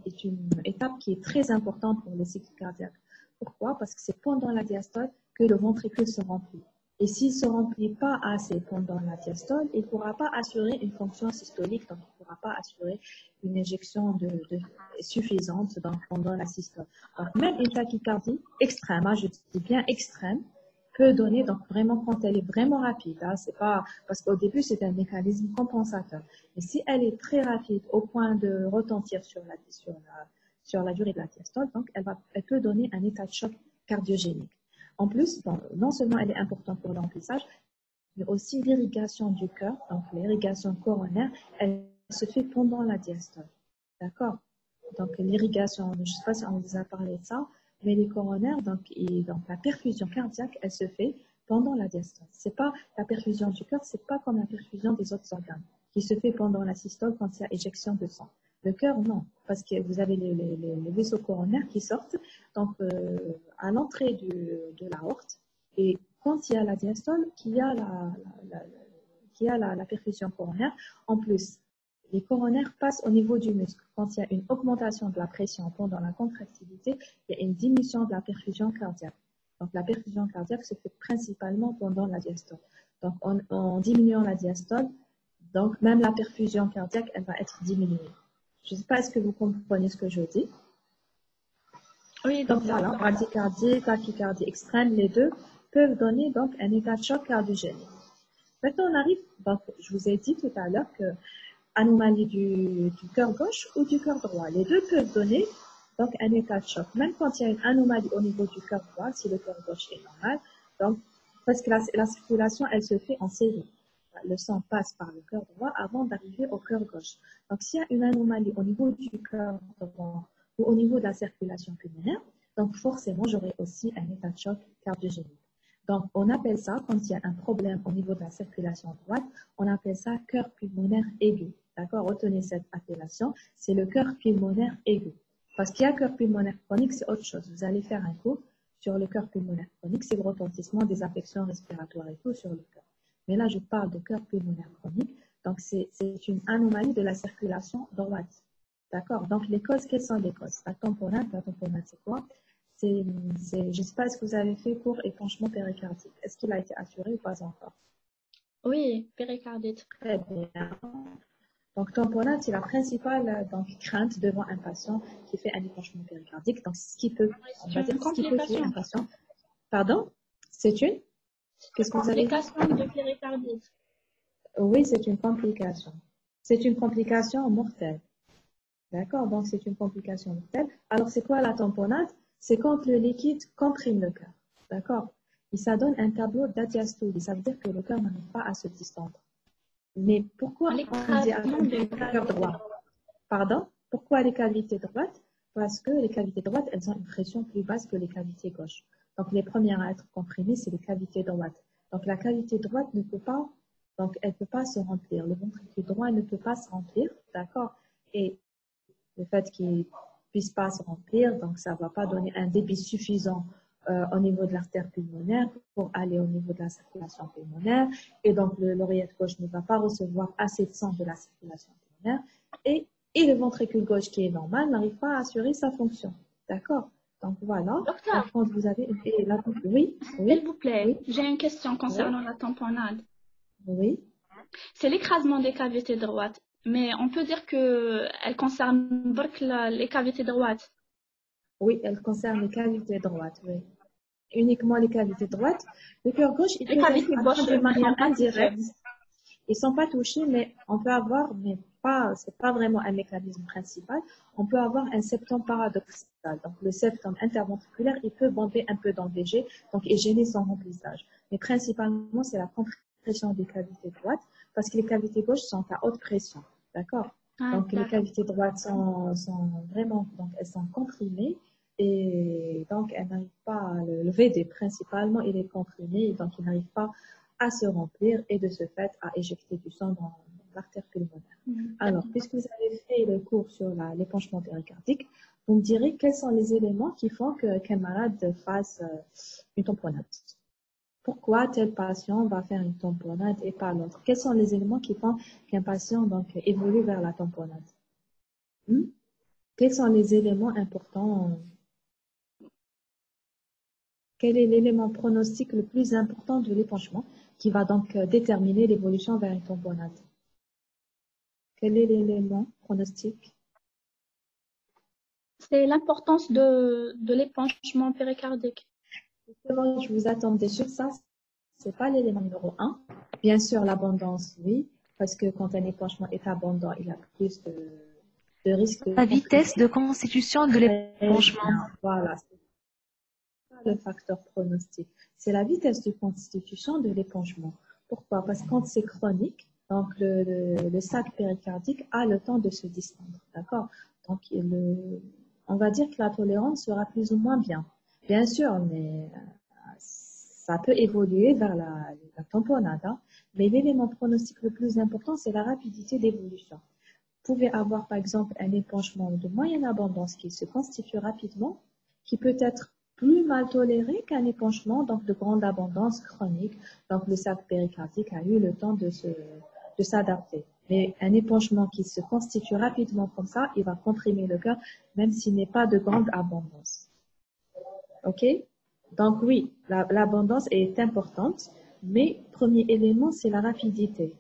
étape qui est très importante pour le cycle cardiaque. Pourquoi? Parce que c'est pendant la diastole que le ventricule se remplit. Et s'il ne se remplit pas assez pendant la diastole, il ne pourra pas assurer une fonction systolique, donc il ne pourra pas assurer une éjection suffisante pendant la systole. Donc, même une tachycardie extrême, hein, je dis bien extrême, peut donner, donc vraiment quand elle est vraiment rapide, hein, c'est pas, parce qu'au début c'est un mécanisme compensateur. Mais si elle est très rapide au point de retentir sur la durée de la diastole, donc elle peut donner un état de choc cardiogénique. En plus, non seulement elle est importante pour l'emplissage, mais aussi l'irrigation du cœur, donc l'irrigation coronaire, elle se fait pendant la diastole. D'accord? Donc l'irrigation, je ne sais pas si on vous a parlé de ça, mais les coronaires, donc la perfusion cardiaque, elle se fait pendant la diastole. C'est pas la perfusion du cœur, c'est pas comme la perfusion des autres organes, qui se fait pendant la systole quand il y a éjection de sang. Le cœur, non, parce que vous avez les vaisseaux coronaires qui sortent donc, à l'entrée de l'aorte. Et quand il y a la diastole, qu'il y a la perfusion coronaire, en plus, les coronaires passent au niveau du muscle. Quand il y a une augmentation de la pression pendant la contractilité, il y a une diminution de la perfusion cardiaque. Donc, la perfusion cardiaque se fait principalement pendant la diastole. Donc, en diminuant la diastole, donc même la perfusion cardiaque, elle va être diminuée. Je ne sais pas, est-ce que vous comprenez ce que je dis? Oui, donc voilà, bradycardie, tachycardie extrême, les deux peuvent donner donc un état de choc cardiogénique. Maintenant, on arrive, donc je vous ai dit tout à l'heure que anomalie du cœur gauche ou du cœur droit, les deux peuvent donner donc un état de choc. Même quand il y a une anomalie au niveau du cœur droit, si le cœur gauche est normal, donc parce que la circulation, elle se fait en série. Le sang passe par le cœur droit avant d'arriver au cœur gauche. Donc, s'il y a une anomalie au niveau du cœur droit ou au niveau de la circulation pulmonaire, donc forcément, j'aurai aussi un état de choc cardiogénique. Donc, on appelle ça, quand il y a un problème au niveau de la circulation droite, on appelle ça cœur pulmonaire aigu. D'accord? Retenez cette appellation, c'est le cœur pulmonaire aigu. Parce qu'il y a cœur pulmonaire chronique, c'est autre chose. Vous allez faire un cours sur le cœur pulmonaire chronique, c'est le retentissement des affections respiratoires et tout sur le cœur. Mais là, je parle de cœur pulmonaire chronique. Donc, c'est une anomalie de la circulation droite. D'accord? Donc, les causes, quelles sont les causes? La tamponade, c'est quoi? Je ne sais pas, est-ce que vous avez fait pour épanchement péricardique? Est-ce qu'il a été assuré ou pas encore? Oui, péricardite. Très bien. Donc, tamponade, c'est la principale crainte devant un patient qui fait un épanchement péricardique. Donc, ce qui peut tuer un patient. Pardon? C'est une? Qu'est-ce que vous avez dit? Complication de péricardite. Oui, c'est une complication. C'est une complication mortelle. D'accord? Donc, c'est une complication mortelle. Alors, c'est quoi la tamponade? C'est quand le liquide comprime le cœur. D'accord? Et ça donne un tableau d'adiastolie. Ça veut dire que le cœur n'arrive pas à se distendre. Mais pourquoi on dit le cœur droit? Pardon? Pourquoi les cavités droites? Parce que les cavités droites, elles ont une pression plus basse que les cavités gauches. Donc, les premières à être comprimées, c'est les cavités droites. Donc, la cavité droite ne peut pas, donc elle peut pas se remplir. Le ventricule droit ne peut pas se remplir, d'accord? Et le fait qu'il puisse pas se remplir, donc ça va pas donner un débit suffisant au niveau de l'artère pulmonaire pour aller au niveau de la circulation pulmonaire. Et donc, l'oreillette gauche ne va pas recevoir assez de sang de la circulation pulmonaire. Et le ventricule gauche qui est normal n'arrive pas à assurer sa fonction. D'accord? Donc, voilà. Docteur, Donc, quand vous avez... Et là, oui, s'il oui, vous plaît, oui, j'ai une question concernant la tamponnade. oui. C'est l'écrasement des cavités droites, mais on peut dire que elle concerne برك les cavités droites. Oui, elle concerne les cavités droites, oui. Uniquement les cavités droites. Le cœur gauche, il Les peut cavités être gauches atteint de ne manière sont pas touchées. indirecte. Ils sont pas touchés, mais on peut avoir, mais pas, c'est pas vraiment un mécanisme principal. On peut avoir un septum paradoxal. Donc, le septum interventriculaire, il peut bomber un peu dans le VG, donc, et gêner son remplissage. Mais principalement, c'est la compression des cavités droites, parce que les cavités gauches sont à haute pression. D'accord? Ah, Donc, les d'accord. cavités droites sont vraiment, donc, elles sont comprimées. Et donc, elles n'arrivent pas à le VD, principalement, il est comprimé, donc il n'arrive pas à se remplir et de ce fait à éjecter du sang dans l'artère pulmonaire. Alors, puisque vous avez fait le cours sur l'épanchement péricardique, vous me direz quels sont les éléments qui font qu'un malade fasse une tamponnade. Pourquoi tel patient va faire une tamponnade et pas l'autre? Quels sont les éléments qui font qu'un patient donc évolue vers la tamponnade? Quels sont les éléments importants? Quel est l'élément pronostic le plus important de l'épanchement qui va donc déterminer l'évolution vers une tamponnade? Quel est l'élément pronostic? C'est l'importance de l'épanchement péricardique. Justement, je vous attendais sur ça. C'est pas l'élément numéro 1. Bien sûr, l'abondance, oui, parce que quand un épanchement est abondant, il y a plus de risques de La vitesse de constitution de l'épanchement. Voilà, c'est pas le facteur pronostic. C'est la vitesse de constitution de l'épanchement. Pourquoi? Parce que quand c'est chronique, donc le sac péricardique a le temps de se distendre. D'accord? Donc, on va dire que la tolérance sera plus ou moins bien. Bien sûr, mais ça peut évoluer vers la tamponnade. Hein. Mais l'élément pronostic le plus important, c'est la rapidité d'évolution. Vous pouvez avoir, par exemple, un épanchement de moyenne abondance qui se constitue rapidement, qui peut être plus mal toléré qu'un épanchement donc de grande abondance chronique. Donc, le sac péricardique a eu le temps de s'adapter. Mais un épanchement qui se constitue rapidement comme ça, il va comprimer le cœur, même s'il n'est pas de grande abondance. OK? Donc, oui, l'abondance est importante, mais premier élément, c'est la rapidité.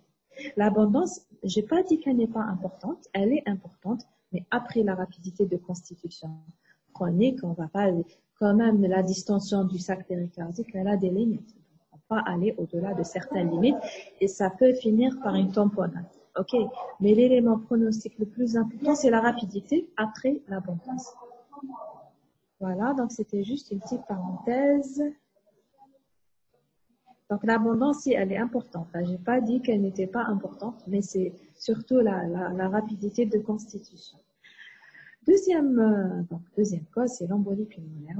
L'abondance, j'ai pas dit qu'elle n'est pas importante, elle est importante, mais après la rapidité de constitution chronique, on va pas, quand même, la distension du sac péricardique, elle a des limites. On ne va pas aller au-delà de certaines limites et ça peut finir par une tamponnade. OK? Mais l'élément pronostic le plus important, c'est la rapidité après l'abondance. Voilà, donc c'était juste une petite parenthèse. Donc l'abondance, si elle est importante, je n'ai pas dit qu'elle n'était pas importante, mais c'est surtout la rapidité de constitution. Deuxième cause, c'est l'embolie pulmonaire.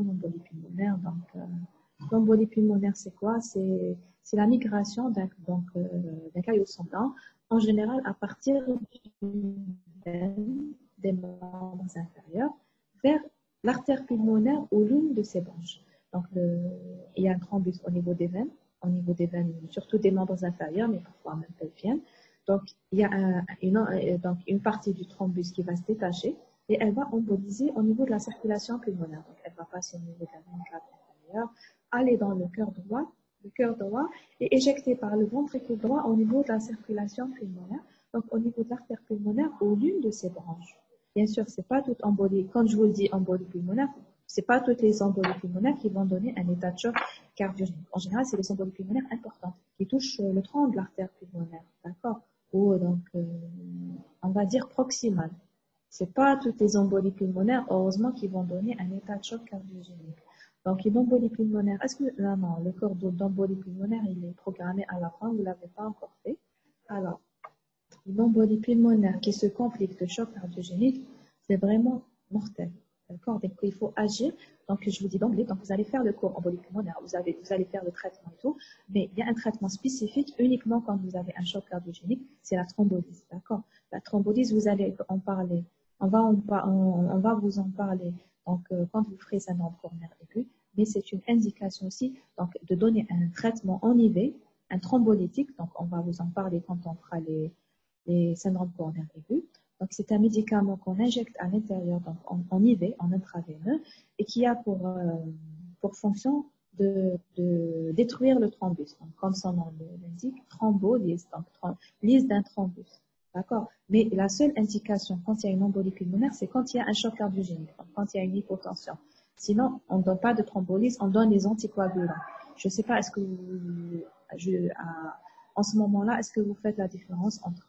L'embolie pulmonaire, c'est quoi? C'est la migration d'un caillot sanguin, en général à partir des membres inférieurs, vers l'artère pulmonaire ou l'une de ses branches. Donc, il y a un thrombus au niveau des veines, surtout des membres inférieurs, mais parfois même pelviennes. Donc, il y a une partie du thrombus qui va se détacher et elle va emboliser au niveau de la circulation pulmonaire. Donc, elle va passer au niveau de la veine cave inférieure, aller dans le cœur droit et éjecter par le ventricule droit au niveau de la circulation pulmonaire, donc au niveau de l'artère pulmonaire ou l'une de ses branches. Bien sûr, c'est pas toute embolie. Quand je vous le dis embolie pulmonaire, c'est pas toutes les embolies pulmonaires qui vont donner un état de choc cardiogénique. En général, c'est les embolies pulmonaires importantes qui touchent le tronc de l'artère pulmonaire, d'accord? Ou donc, on va dire proximale. C'est pas toutes les embolies pulmonaires, heureusement, qui vont donner un état de choc cardiogénique. Donc, une embolie pulmonaire, non, le corps d'embolie pulmonaire, il est programmé à la fin, vous l'avez pas encore fait. Alors, une embolie pulmonaire qui se complique de choc cardiogénique, c'est vraiment mortel. D'accord? Donc, il faut agir. Donc, je vous dis d'emblée, donc vous allez faire le cours embolie pulmonaire, vous allez faire le traitement et tout, mais il y a un traitement spécifique uniquement quand vous avez un choc cardiogénique, c'est la thrombolyse. D'accord? La thrombolyse, vous allez en parler. On va vous en parler. Donc, quand vous ferez syndrome coronaire aigu, mais c'est une indication aussi donc, de donner un traitement en IV, un thrombolytique. Donc, on va vous en parler quand on fera les syndromes coronaires aigus. Donc, c'est un médicament qu'on injecte à l'intérieur, donc en IV, en intraveineux, et qui a pour fonction de détruire le thrombus. Donc, comme son nom l'indique, thrombolyse, donc lyse d'un thrombus. D'accord? Mais la seule indication quand il y a une embolie pulmonaire, c'est quand il y a un choc cardiogénique, donc quand il y a une hypotension. Sinon, on ne donne pas de thrombolyse, on donne des anticoagulants. Je ne sais pas, est-ce que en ce moment-là, est-ce que vous faites la différence entre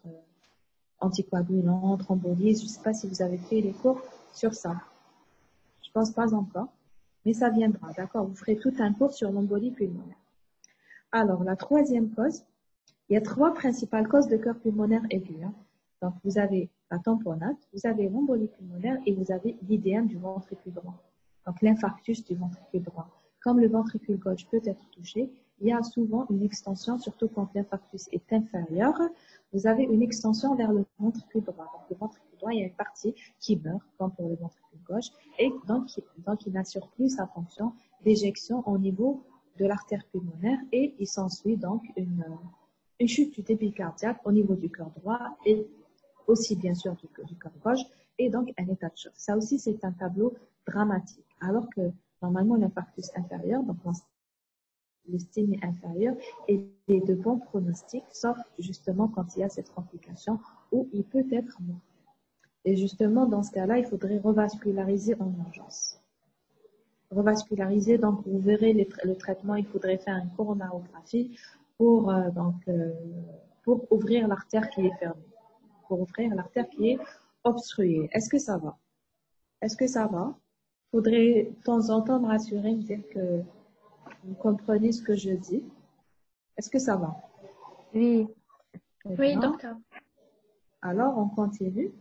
anticoagulants, thrombolyse? Je ne sais pas si vous avez fait les cours sur ça. Je ne pense pas encore, mais ça viendra, d'accord? Vous ferez tout un cours sur l'embolie pulmonaire. Alors, la troisième cause, il y a 3 principales causes de cœur pulmonaire aigu. Hein. Donc, vous avez la tamponnade, vous avez l'embolie pulmonaire et vous avez l'IDM du ventricule droit. Donc, l'infarctus du ventricule droit. Comme le ventricule gauche peut être touché, il y a souvent une extension, surtout quand l'infarctus est inférieur. Vous avez une extension vers le ventricule droit. Donc, le ventricule droit, il y a une partie qui meurt, comme pour le ventricule gauche, et donc il n'assure plus sa fonction d'éjection au niveau de l'artère pulmonaire et il s'ensuit donc une chute du débit cardiaque au niveau du cœur droit et aussi bien sûr du cœur gauche et donc un état de choc. Ça aussi, c'est un tableau dramatique. Alors que normalement, l'infarctus inférieur, donc le stémie inférieur, est de bons pronostics, sauf justement quand il y a cette complication où il peut être mort. Et justement, dans ce cas-là, il faudrait revasculariser en urgence. Revasculariser, donc vous verrez le traitement, il faudrait faire une coronarographie pour ouvrir l'artère qui est fermée, pour ouvrir l'artère qui est obstruée. Est-ce que ça va? Est-ce que ça va? Il faudrait de temps en temps me rassurer, me dire que vous comprenez ce que je dis. Est-ce que ça va? Oui. Oui, docteur. Alors, on continue.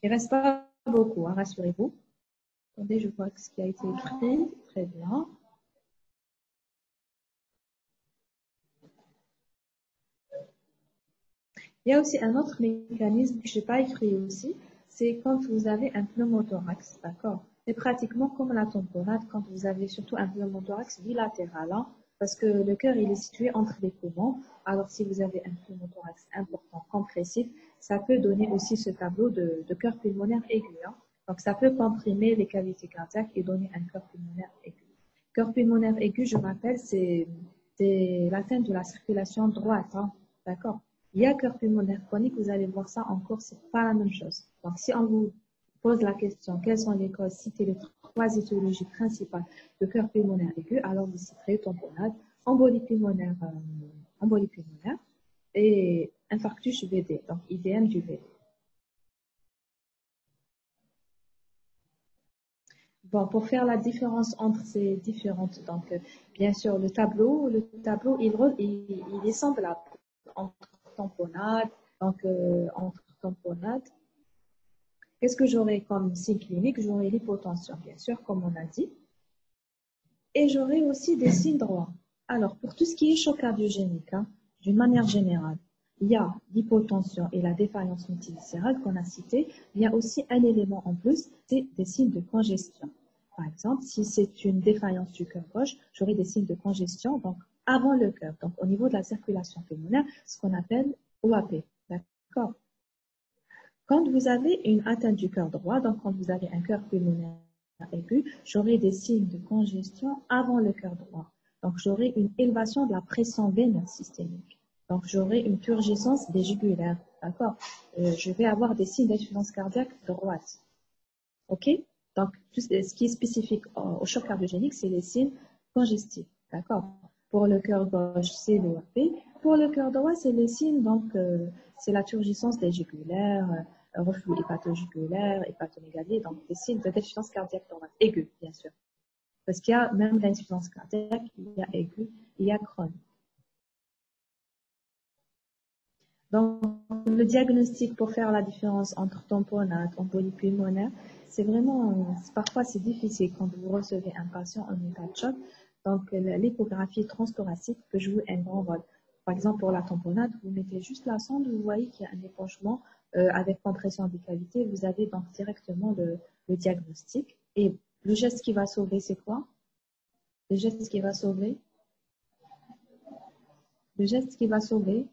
Il ne reste pas beaucoup, hein, rassurez-vous. Attendez, je vois ce qui a été écrit. Très bien. Il y a aussi un autre mécanisme que je n'ai pas écrit aussi, c'est quand vous avez un pneumothorax, d'accord? C'est pratiquement comme la tamponnade quand vous avez surtout un pneumothorax bilatéral, hein, parce que le cœur il est situé entre les poumons. Alors si vous avez un pneumothorax important, compressif, ça peut donner aussi ce tableau de cœur pulmonaire aigu. Hein. Donc ça peut comprimer les cavités cardiaques et donner un cœur pulmonaire aigu. Cœur pulmonaire aigu, je rappelle, c'est l'atteinte de la circulation droite, hein, d'accord? Il y a cœur pulmonaire chronique, vous allez voir ça en cours, c'est pas la même chose. Donc, si on vous pose la question, quelles sont les causes, citez les 3 étiologies principales de cœur pulmonaire aigu, alors vous citerez tamponnade, embolie pulmonaire et infarctus VD, donc IDM du VD. Bon, pour faire la différence entre ces différentes, donc bien sûr le tableau il est semblable entre tamponnade, donc entre tamponnade. Qu'est-ce que j'aurai comme signe clinique? J'aurai l'hypotension, bien sûr, comme on a dit. Et j'aurai aussi des signes droits. Alors, pour tout ce qui est choc cardiogénique, hein, d'une manière générale, il y a l'hypotension et la défaillance multiviscérale qu'on a cité. Il y a aussi un élément en plus, c'est des signes de congestion. Par exemple, si c'est une défaillance du cœur gauche, j'aurai des signes de congestion, donc avant le cœur, donc au niveau de la circulation pulmonaire, ce qu'on appelle OAP. D'accord? Quand vous avez une atteinte du cœur droit, donc quand vous avez un cœur pulmonaire aigu, j'aurai des signes de congestion avant le cœur droit. Donc j'aurai une élévation de la pression veineuse systémique. Donc j'aurai une turgescence des jugulaires. D'accord? Je vais avoir des signes d'insuffisance cardiaque droite. OK? Donc, ce qui est spécifique au choc cardiogénique, c'est les signes congestifs. D'accord? Pour le cœur gauche, c'est l'OAP. Pour le cœur droit, c'est les signes, donc, c'est la turgescence des jugulaires, reflux hépatojugulaire, hépatomégalie, donc des signes de déficience cardiaque droite, aiguë, bien sûr. Parce qu'il y a même l'insuffisance cardiaque, il y a aiguë, il y a chronique. Donc, le diagnostic pour faire la différence entre tamponnade, embolie pulmonaire, c'est vraiment, parfois c'est difficile quand vous recevez un patient en état de choc. Donc, l'échographie transthoracique peut jouer un grand rôle. Par exemple, pour la tamponnade, vous mettez juste la sonde, vous voyez qu'il y a un épanchement avec compression des cavités. Vous avez donc directement le diagnostic. Et le geste qui va sauver, c'est quoi? Le geste qui va sauver? Le geste qui va sauver?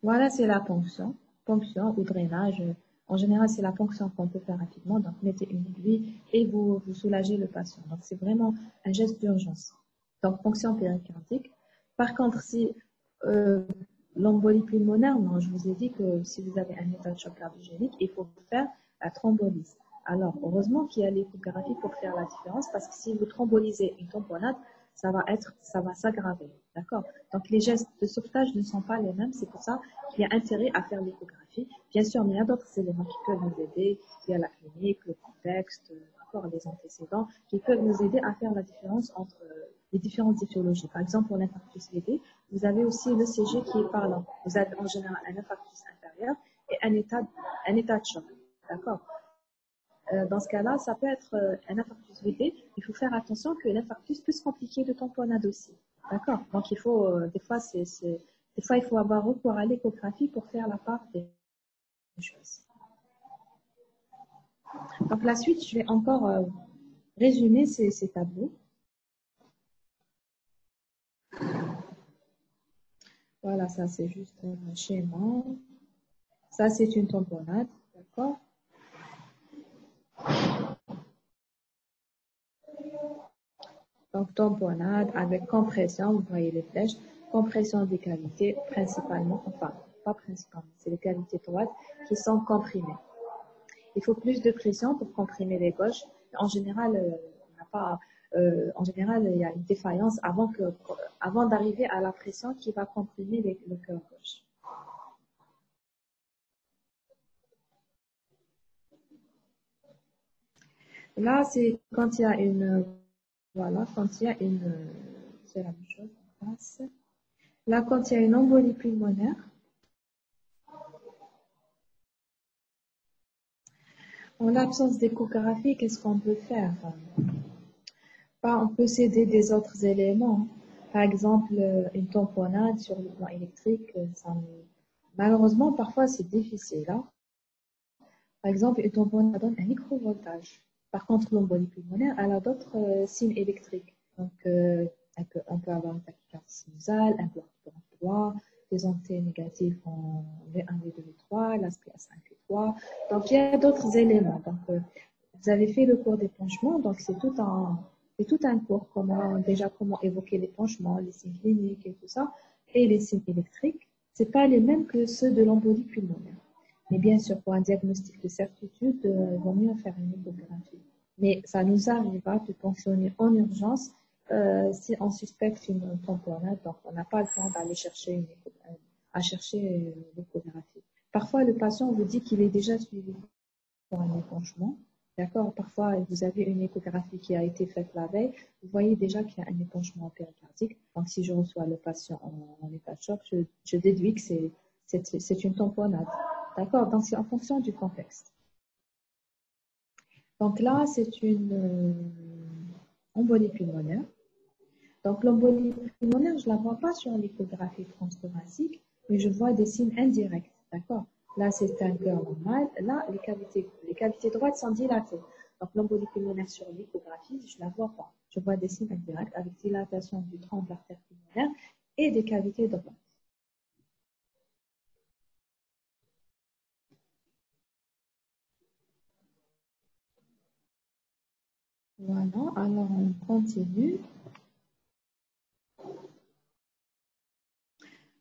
Voilà, c'est la ponction. Ponction ou drainage. En général, c'est la ponction qu'on peut faire rapidement. Donc, mettez une aiguille et vous soulagez le patient. Donc, c'est vraiment un geste d'urgence. Donc, ponction péricardique. Par contre, si l'embolie pulmonaire, non, je vous ai dit que si vous avez un état de choc cardiogénique, il faut faire la thrombolyse. Alors, heureusement qu'il y a l'échographie pour faire la différence, parce que si vous thrombolysez une tamponnade, ça va s'aggraver. D'accord? Donc, les gestes de sauvetage ne sont pas les mêmes. C'est pour ça qu'il y a intérêt à faire l'échographie. Bien sûr, mais il y a d'autres éléments qui peuvent nous aider. Il y a la clinique, le contexte, encore les antécédents, qui peuvent nous aider à faire la différence entre les différentes étiologies. Par exemple, pour l'infarctus VD, vous avez aussi le CG qui est parlant. Vous avez en général un infarctus inférieur et un état de choc. D'accord? Dans ce cas-là, ça peut être un infarctus VD. Il faut faire attention que l'infarctus peut se compliquer de tamponnade aussi. D'accord? Donc, il faut, des fois, il faut avoir recours à l'échographie pour faire la part des choses. Donc, la suite, je vais encore résumer ces tableaux. Voilà, ça, c'est juste un schéma. Ça, c'est une tamponnade. D'accord? Donc, tamponnade avec compression, vous voyez les flèches, compression des cavités principalement, enfin, pas principalement, c'est les cavités droites qui sont comprimées. Il faut plus de pression pour comprimer les gauches. En général, il y a une défaillance avant d'arriver à la pression qui va comprimer le cœur gauche. Là, c'est quand il y a une, voilà, quand il y a une, c'est la même chose en face. Là, quand il y a une embolie pulmonaire, en l'absence d'échographie, qu'est-ce qu'on peut faire? On peut s'aider des autres éléments. Par exemple, une tamponnade sur le plan électrique, malheureusement, parfois c'est difficile. Hein? Par exemple, une tamponnade donne un microvoltage. Par contre, l'embolie pulmonaire, elle a d'autres signes électriques. Donc, on peut avoir une tachycardie sinusale, un bloc droit, des ontés négatives en V1, V2, V3, l'aspect A5, V3. Donc, il y a d'autres éléments. Donc, vous avez fait le cours d'épanchement, donc c'est tout un cours, comment évoquer l'épanchement, les signes cliniques et tout ça, et les signes électriques. C'est pas les mêmes que ceux de l'embolie pulmonaire. Mais bien sûr, pour un diagnostic de certitude, il vaut mieux faire une échographie. Mais ça nous arrivera de fonctionner en urgence si on suspecte une tamponnade, donc on n'a pas le temps d'aller chercher l'échographie. Parfois, le patient vous dit qu'il est déjà suivi pour un épanchement. D'accord? Parfois, vous avez une échographie qui a été faite la veille. Vous voyez déjà qu'il y a un épanchement péricardique. Donc, si je reçois le patient en état de choc, je déduis que c'est une tamponnade. D'accord? Donc, c'est en fonction du contexte. Donc là, c'est une embolie pulmonaire. Donc, l'embolie pulmonaire, je ne la vois pas sur l'échographie transthoracique, mais je vois des signes indirects. D'accord? Là, c'est un cœur normal. Là, les cavités droites sont dilatées. Donc, l'embolie pulmonaire sur l'échographie, je ne la vois pas. Je vois des signes indirects avec dilatation du tronc de l'artère pulmonaire et des cavités droites. Voilà, alors on continue.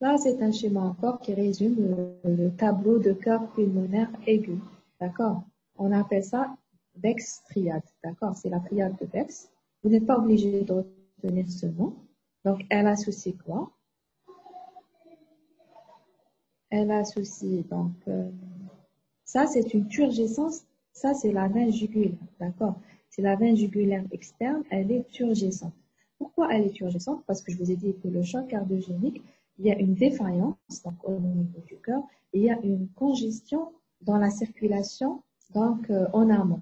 Là, c'est un schéma encore qui résume le tableau de cœur pulmonaire aigu. D'accord? On appelle ça Beck's triade. D'accord? C'est la triade de Beck's. Vous n'êtes pas obligé de retenir ce nom. Donc, elle associe quoi? Elle associe, donc, ça, c'est une turgescence. Ça, c'est la veine jugulaire. D'accord? C'est la veine jugulaire externe. Elle est turgescente. Pourquoi elle est urgente? Parce que je vous ai dit que le choc cardiogénique, il y a une défaillance donc, au niveau du cœur, et il y a une congestion dans la circulation donc, en amont.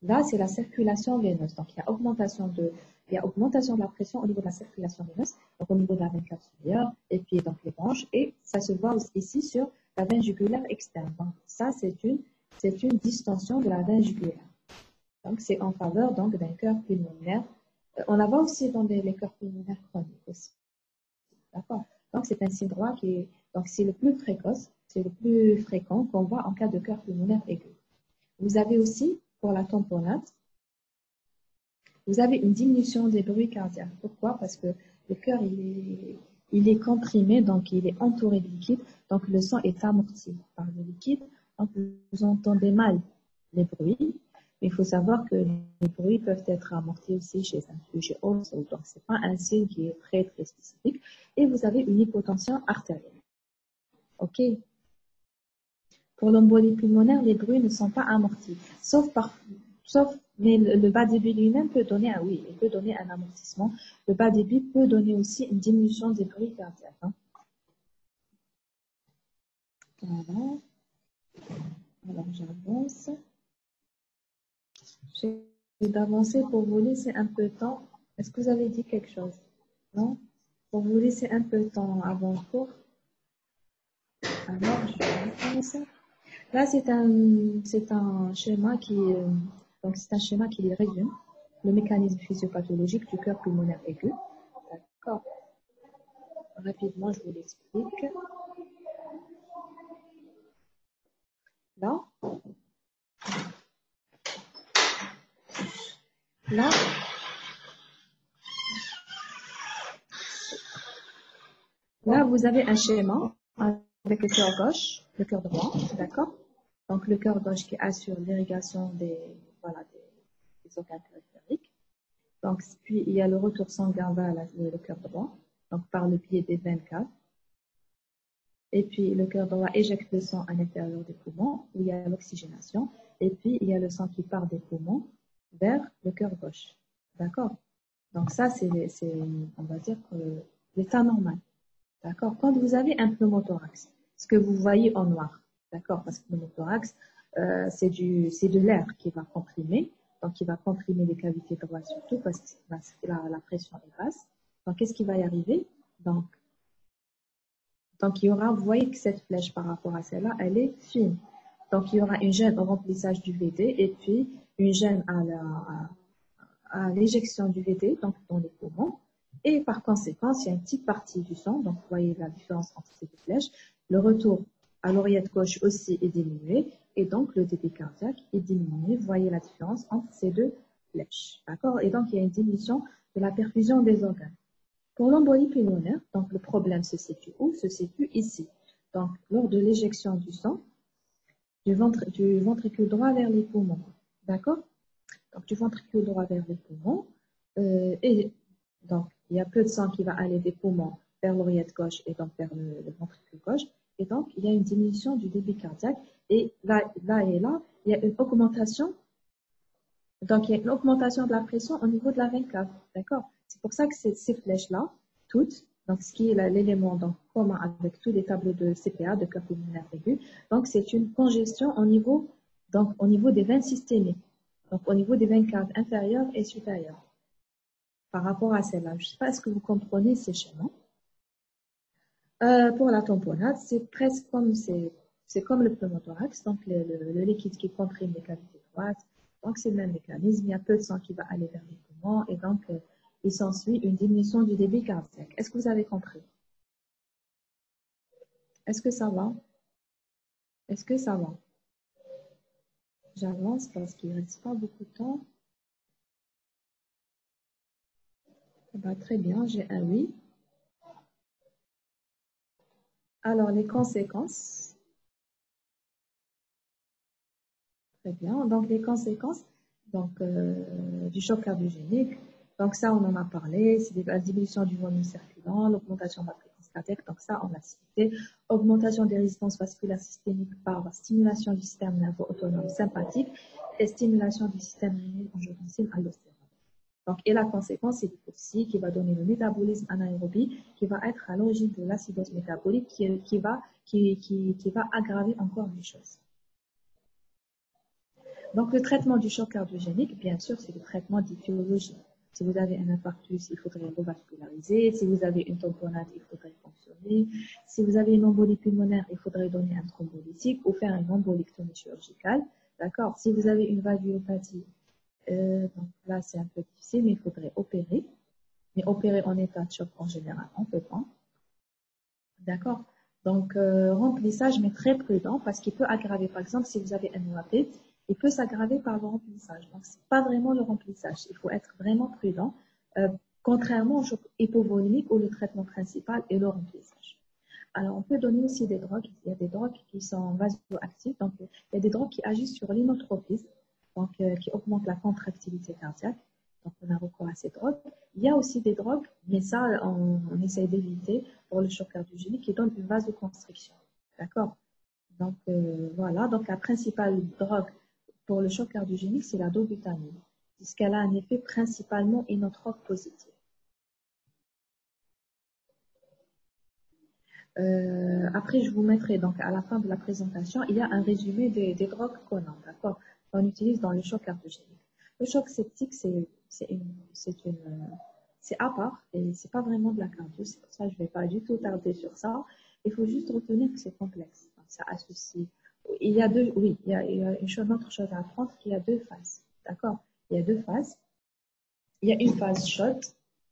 Là, c'est la circulation veineuse. Donc, il y a augmentation de la pression au niveau de la circulation veineuse, donc au niveau de la veine cave supérieure, et puis donc les branches, et ça se voit aussi ici sur la veine jugulaire externe. Donc, ça, c'est une distension de la veine jugulaire. Donc, c'est en faveur donc d'un cœur pulmonaire. On la voit aussi dans les cœurs pulmonaires chroniques aussi. D'accord? Donc, c'est un signe droit donc c'est le plus précoce, c'est le plus fréquent qu'on voit en cas de cœur pulmonaire aigu. Vous avez aussi, pour la tamponnade, vous avez une diminution des bruits cardiaques. Pourquoi? Parce que le cœur, il est comprimé, donc il est entouré de liquide, donc le sang est amorti par le liquide, donc vous entendez mal les bruits. Il faut savoir que les bruits peuvent être amortis aussi chez un sujet osseux, donc ce n'est pas un signe qui est très, très spécifique. Et vous avez une hypotension artérielle. OK? Pour l'embolie pulmonaire, les bruits ne sont pas amortis, mais le bas débit lui-même peut donner il peut donner un amortissement. Le bas débit peut donner aussi une diminution des bruits cardiaques. Hein. Voilà. Alors, j'avance. J'ai d'avancer pour vous laisser un peu de temps. Est-ce que vous avez dit quelque chose? Non? Pour vous laisser un peu de temps avant le cours. Alors, je vais commencer. Là, c'est un schéma donc c'est un schéma qui résume le mécanisme physiopathologique du cœur pulmonaire aigu. D'accord. Rapidement, je vous l'explique. Là, vous avez un schéma avec le cœur gauche, le cœur droit, d'accord? Donc, le cœur gauche qui assure l'irrigation des organes périphériques. Donc, puis, il y a le retour sanguin vers le cœur droit, donc par le biais des veines caves. Et puis, le cœur droit éjecte le sang à l'intérieur des poumons, où il y a l'oxygénation. Et puis, il y a le sang qui part des poumons vers le cœur gauche. D'accord? Donc, ça, c'est on va dire, l'état normal. D'accord? Quand vous avez un pneumothorax, ce que vous voyez en noir, d'accord? Parce que le pneumothorax, c'est de l'air qui va comprimer, donc il va comprimer les cavités droites surtout parce que la pression est basse. Donc, qu'est-ce qui va y arriver? Donc, il y aura, vous voyez que cette flèche par rapport à celle-là, elle est fine. Donc, il y aura une gêne au remplissage du VD et puis une gêne à l'éjection du VD, donc dans les poumons. Et par conséquent, il y a une petite partie du sang, donc vous voyez la différence entre ces deux flèches. Le retour à l'oreillette gauche aussi est diminué, et donc le débit cardiaque est diminué. Vous voyez la différence entre ces deux flèches. D'accord? Et donc, il y a une diminution de la perfusion des organes. Pour l'embolie pulmonaire, donc le problème se situe où? Se situe ici. Donc, lors de l'éjection du sang, du ventricule droit vers les poumons. D'accord? Donc, du ventricule droit vers les poumons. Et donc, il y a peu de sang qui va aller des poumons vers l'oreillette gauche et donc vers le ventricule gauche. Et donc, il y a une diminution du débit cardiaque. Et là, il y a une augmentation. Donc, il y a une augmentation de la pression au niveau de la veine cave. D'accord? C'est pour ça que ces flèches-là, toutes, donc ce qui est l'élément commun avec tous les tableaux de CPA, de cœur pulmonaire aigu, donc c'est une congestion au niveau des veines systémiques. Donc, au niveau des veines caves inférieures et supérieures. Par rapport à celle-là. Je ne sais pas, est-ce que vous comprenez ces schémas? Pour la tamponnade, c'est presque comme le pneumothorax, donc le liquide qui comprime les cavités droites. Donc, c'est le même mécanisme. Il y a peu de sang qui va aller vers les poumons et donc, il s'ensuit une diminution du débit cardiaque. Est-ce que vous avez compris? Est-ce que ça va? Est-ce que ça va? J'avance parce qu'il ne reste pas beaucoup de temps. Très bien, j'ai un oui. Alors, les conséquences. Très bien. Donc, les conséquences du choc cardiogénique. Donc, ça, on en a parlé. C'est la diminution du volume circulant, l'augmentation de la fréquence cardiaque. Donc, ça, on l'a cité. Augmentation des résistances vasculaires systémiques par stimulation du système nerveux autonome sympathique et stimulation du système rénal-angiotensine-aldostérone. Donc, et la conséquence, c'est l'hypoxie qui va donner le métabolisme anaérobie, qui va être à l'origine de l'acidose métabolique, qui va aggraver encore les choses. Donc, le traitement du choc cardiogénique, bien sûr, c'est le traitement d'étiologie. Si vous avez un infarctus, il faudrait revasculariser. Si vous avez une tamponnade, il faudrait fonctionner. Si vous avez une embolie pulmonaire, il faudrait donner un thrombolytique ou faire une embolectomie chirurgicale. D'accord? Si vous avez une valvulopathie, donc là, c'est un peu difficile, mais il faudrait opérer. Mais opérer en état de choc, en général, on peut pas. D'accord? Donc, remplissage, mais très prudent, parce qu'il peut aggraver. Par exemple, si vous avez un OAP, il peut s'aggraver par le remplissage. Donc, c'est pas vraiment le remplissage. Il faut être vraiment prudent, contrairement au choc hypovolimique où le traitement principal est le remplissage. Alors, on peut donner aussi des drogues. Il y a des drogues qui sont vasoactives. Donc, il y a des drogues qui agissent sur l'inotropisme, donc qui augmentent la contractilité cardiaque. Donc, on a recours à ces drogues. Il y a aussi des drogues, mais ça, on essaye d'éviter pour le choc cardiogénique, qui donnent une vasoconstriction. D'accord? Donc, voilà. Donc, la principale drogue pour le choc cardiogénique, c'est la dobutamine, puisqu'elle a un effet principalement inotrope positif. Après, je vous mettrai donc à la fin de la présentation, il y a un résumé des drogues qu'on a, d'accord, qu'on utilise dans le choc cardiogénique. Le choc septique, c'est à part et c'est pas vraiment de la cardio, c'est pour ça que je vais pas du tout tarder sur ça. Il faut juste retenir que c'est complexe. Donc, ça associe. Il y a deux, oui, il y a une autre chose à apprendre, qu'il y a deux phases, d'accord? Il y a deux phases. Il y a une phase chaude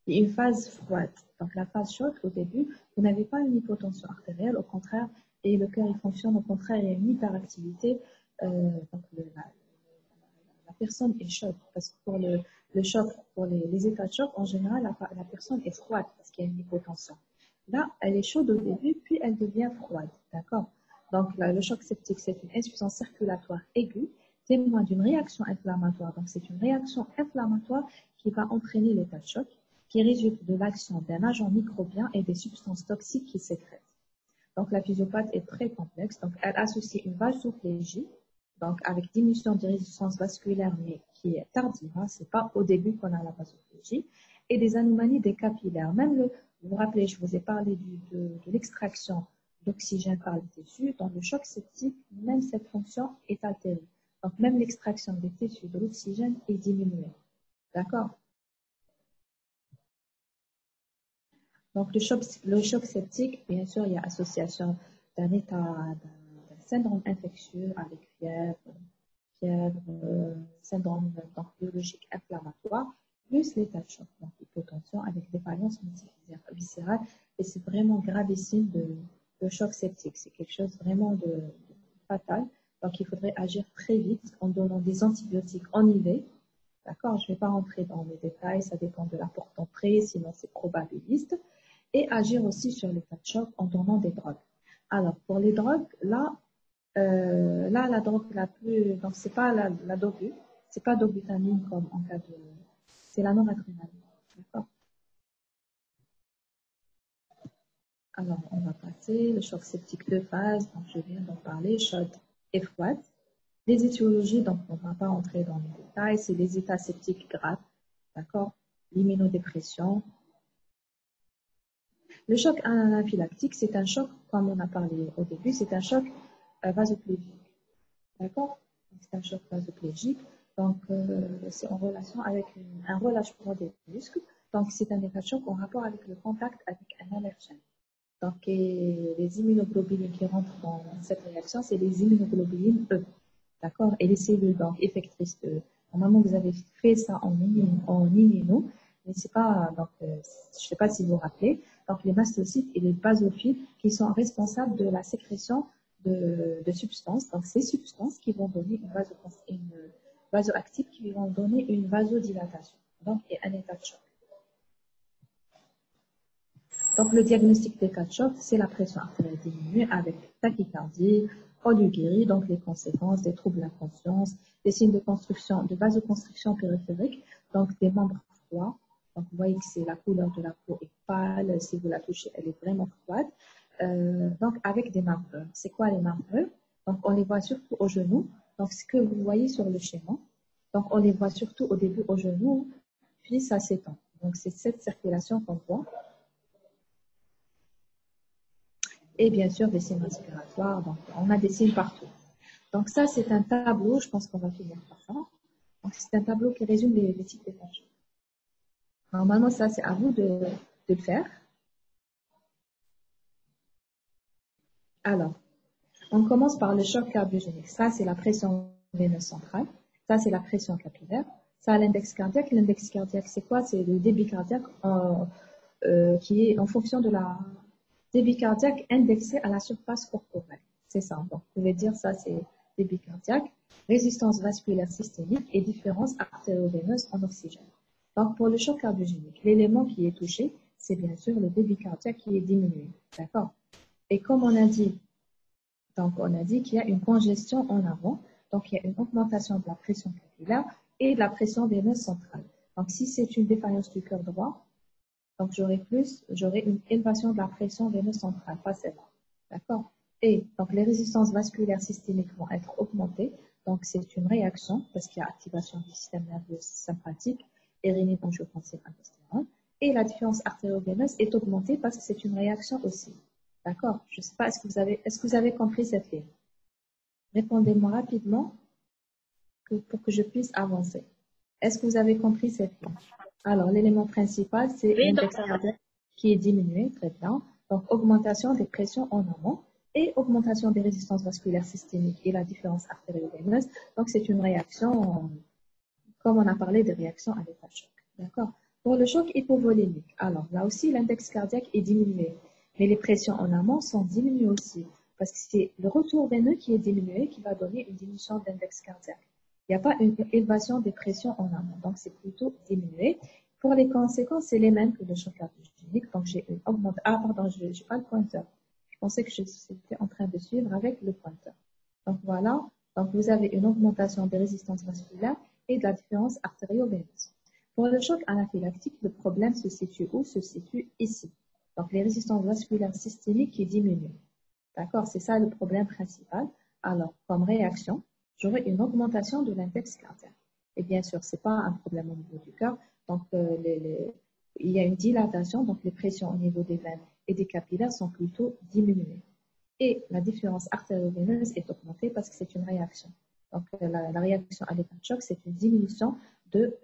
et une phase froide. Donc, la phase chaude, au début, vous n'avez pas une hypotension artérielle, au contraire, et le cœur, il fonctionne, au contraire, il y a une hyperactivité. Donc, la personne est chaude, parce que pour le choc, pour les états de choc, en général, la personne est froide, parce qu'il y a une hypotension. Là, elle est chaude au début, puis elle devient froide, d'accord? Donc, le choc septique, c'est une insuffisance circulatoire aiguë, témoin d'une réaction inflammatoire. Donc, c'est une réaction inflammatoire qui va entraîner l'état de choc, qui résulte de l'action d'un agent microbien et des substances toxiques qui sécrètent. Donc, la physiopathie est très complexe. Donc, elle associe une vasoplégie, donc avec diminution de résistance vasculaire, mais qui est tardive. Hein, c'est pas au début qu'on a la vasoplégie, et des anomalies des capillaires. Même vous vous rappelez, je vous ai parlé de l'extraction d'oxygène par les tissus. Dans le choc septique, même cette fonction est altérée. Donc, même l'extraction des tissus de l'oxygène est diminuée. D'accord? Donc, le choc septique, bien sûr, il y a association d'un syndrome infectieux avec fièvre, syndrome donc, biologique inflammatoire, plus l'état de choc, donc hypotension avec défaillance viscérale. Et c'est vraiment gravissime de choc septique. C'est quelque chose vraiment de fatal. Donc, il faudrait agir très vite en donnant des antibiotiques en IV. D'accord? Je ne vais pas rentrer dans les détails, ça dépend de l'apport entrée, sinon c'est probabiliste. Et agir aussi sur l'état de choc en donnant des drogues. Alors, pour les drogues, là, la drogue la plus, donc c'est pas la dobu, c'est pas dobutamine comme en cas de, c'est la noradrénaline. D'accord? Alors, on va passer le choc septique de phase, donc je viens d'en parler, chaude et froide. Les étiologies, donc on ne va pas entrer dans les détails, c'est les états septiques graves, d'accord? L'immunodépression. Le choc anaphylactique, c'est un choc, comme on a parlé au début, c'est un choc vasoplégique, d'accord? C'est un choc vasoplégique, donc c'est en relation avec un relâchement des muscles, donc c'est un état de choc en rapport avec le contact avec un allergène. Donc, les immunoglobulines qui rentrent dans cette réaction, c'est les immunoglobulines E. D'accord? Et les cellules donc, effectrices de E. Normalement, vous avez fait ça en immuno, mais c'est pas, donc, je ne sais pas si vous vous rappelez. Donc, les mastocytes et les basophiles qui sont responsables de la sécrétion de substances. Donc, ces substances qui vont donner une vasoactive qui vont donner une vasodilatation. Donc, et un état de choc. Donc, le diagnostic d'état de choc, c'est la pression artérielle diminuée avec tachycardie, oligurie, donc les conséquences des troubles de la conscience, des signes de construction, de vasoconstriction périphérique, donc des membres froids. Donc, vous voyez que c'est la couleur de la peau est pâle, si vous la touchez, elle est vraiment froide. Donc, avec des marbreurs. C'est quoi les marbreurs? Donc, on les voit surtout aux genoux. Donc, ce que vous voyez sur le schéma. Donc, on les voit surtout au début aux genoux, puis ça s'étend. Donc, c'est cette circulation qu'on voit. Et bien sûr, des signes respiratoires. Donc, on a des signes partout. Donc, ça, c'est un tableau. Je pense qu'on va finir par ça. Donc, c'est un tableau qui résume les types d'état de choc. Normalement, ça, c'est à vous de le faire. Alors, on commence par le choc cardiogénique. Ça, c'est la pression veineuse centrale. Ça, c'est la pression capillaire. Ça, l'index cardiaque. L'index cardiaque, c'est quoi? C'est le débit cardiaque qui est en fonction de la débit cardiaque indexé à la surface corporelle. C'est ça. Donc, vous pouvez dire ça, c'est débit cardiaque, résistance vasculaire systémique et différence artério-veineuse en oxygène. Donc, pour le choc cardiogénique, l'élément qui est touché, c'est bien sûr le débit cardiaque qui est diminué. D'accord? Et comme on a dit, donc on a dit qu'il y a une congestion en avant, donc il y a une augmentation de la pression capillaire et de la pression veineuse centrale. Donc, si c'est une défaillance du cœur droit, donc j'aurai une élévation de la pression veineuse centrale, pas celle-là. D'accord? Et donc, les résistances vasculaires systémiques vont être augmentées. Donc, c'est une réaction parce qu'il y a activation du système nerveux sympathique et rénine-angiotensine aldostérone. Et la différence artério-veineuse est augmentée parce que c'est une réaction aussi. D'accord? Je ne sais pas, est-ce que vous avez compris cette ligne? Répondez-moi rapidement pour que je puisse avancer. Est-ce que vous avez compris cette ligne? Alors, l'élément principal, c'est l'index cardiaque qui est diminué, très bien. Donc, augmentation des pressions en amont et augmentation des résistances vasculaires systémiques et la différence artério-veineuse. Donc, c'est une réaction, comme on a parlé des réactions à l'état de choc. D'accord? Pour le choc hypovolémique, alors là aussi, l'index cardiaque est diminué. Mais les pressions en amont sont diminuées aussi. Parce que c'est le retour veineux qui est diminué qui va donner une diminution de l'index cardiaque. Il n'y a pas une élévation des pressions en amont. Donc, c'est plutôt diminué. Pour les conséquences, c'est les mêmes que le choc cardiogénique. Donc, j'ai une augmentation. Ah, pardon, je n'ai pas le pointeur. Je pensais que j'étais en train de suivre avec le pointeur. Donc, voilà. Donc, vous avez une augmentation des résistances vasculaires et de la différence artério-veineuse. Pour le choc anaphylactique, le problème se situe où? Se situe ici. Donc, les résistances vasculaires systémiques qui diminuent. D'accord? C'est ça le problème principal. Alors, comme réaction, j'aurai une augmentation de l'index cardiaque. Et bien sûr, ce n'est pas un problème au niveau du cœur. Donc, il y a une dilatation, donc les pressions au niveau des veines et des capillaires sont plutôt diminuées. Et la différence artério-veineuse est augmentée parce que c'est une réaction. Donc, la réaction à l'état de choc, c'est une diminution de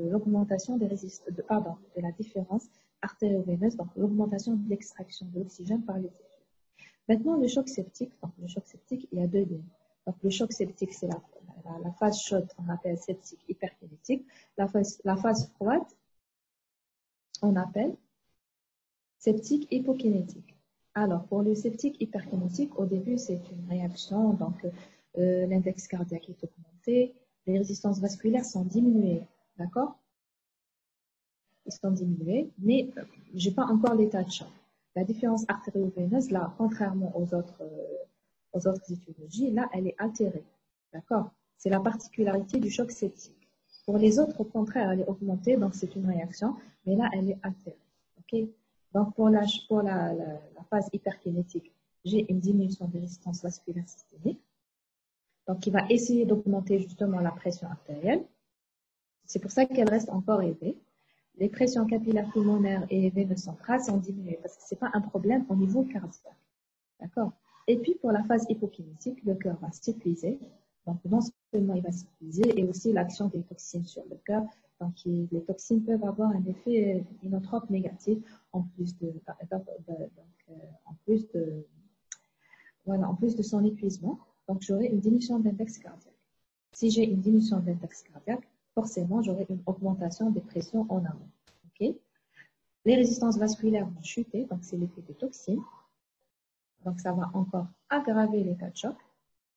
l'augmentation de la différence artério-veineuse, donc l'augmentation de l'extraction de l'oxygène par les tissus. Maintenant, le choc septique. Donc, le choc septique, il y a deux lignes. Donc, le choc septique, c'est la phase chaude, on appelle septique hyperkinétique. La phase froide, on appelle septique hypokinétique. Alors, pour le septique hyperkinétique, au début, c'est une réaction. Donc, l'index cardiaque est augmenté. Les résistances vasculaires sont diminuées. D'accord? Ils sont diminués, mais je n'ai pas encore l'état de choc. La différence artério-veineuse, là, contrairement aux autres étiologies, là, elle est altérée. D'accord? C'est la particularité du choc septique. Pour les autres, au contraire, elle est augmentée, donc c'est une réaction, mais là, elle est altérée. OK? Donc, pour la phase hyperkinétique, j'ai une diminution des résistances vasculaires systémiques, donc qui va essayer d'augmenter justement la pression artérielle. C'est pour ça qu'elle reste encore élevée. Les pressions capillaires pulmonaires et veineuses centrales sont diminuées parce que ce n'est pas un problème au niveau cardiaque. D'accord? Et puis, pour la phase hypokinétique, le cœur va s'épuiser. Donc, non seulement il va s'épuiser, et aussi l'action des toxines sur le cœur. Donc, les toxines peuvent avoir un effet inotrope négatif en plus de son épuisement. Donc, j'aurai une diminution de l'index cardiaque. Si j'ai une diminution de l'index cardiaque, forcément, j'aurai une augmentation des pressions en amont. Okay? Les résistances vasculaires vont chuter, donc c'est l'effet des toxines. Donc, ça va encore aggraver l'état de choc.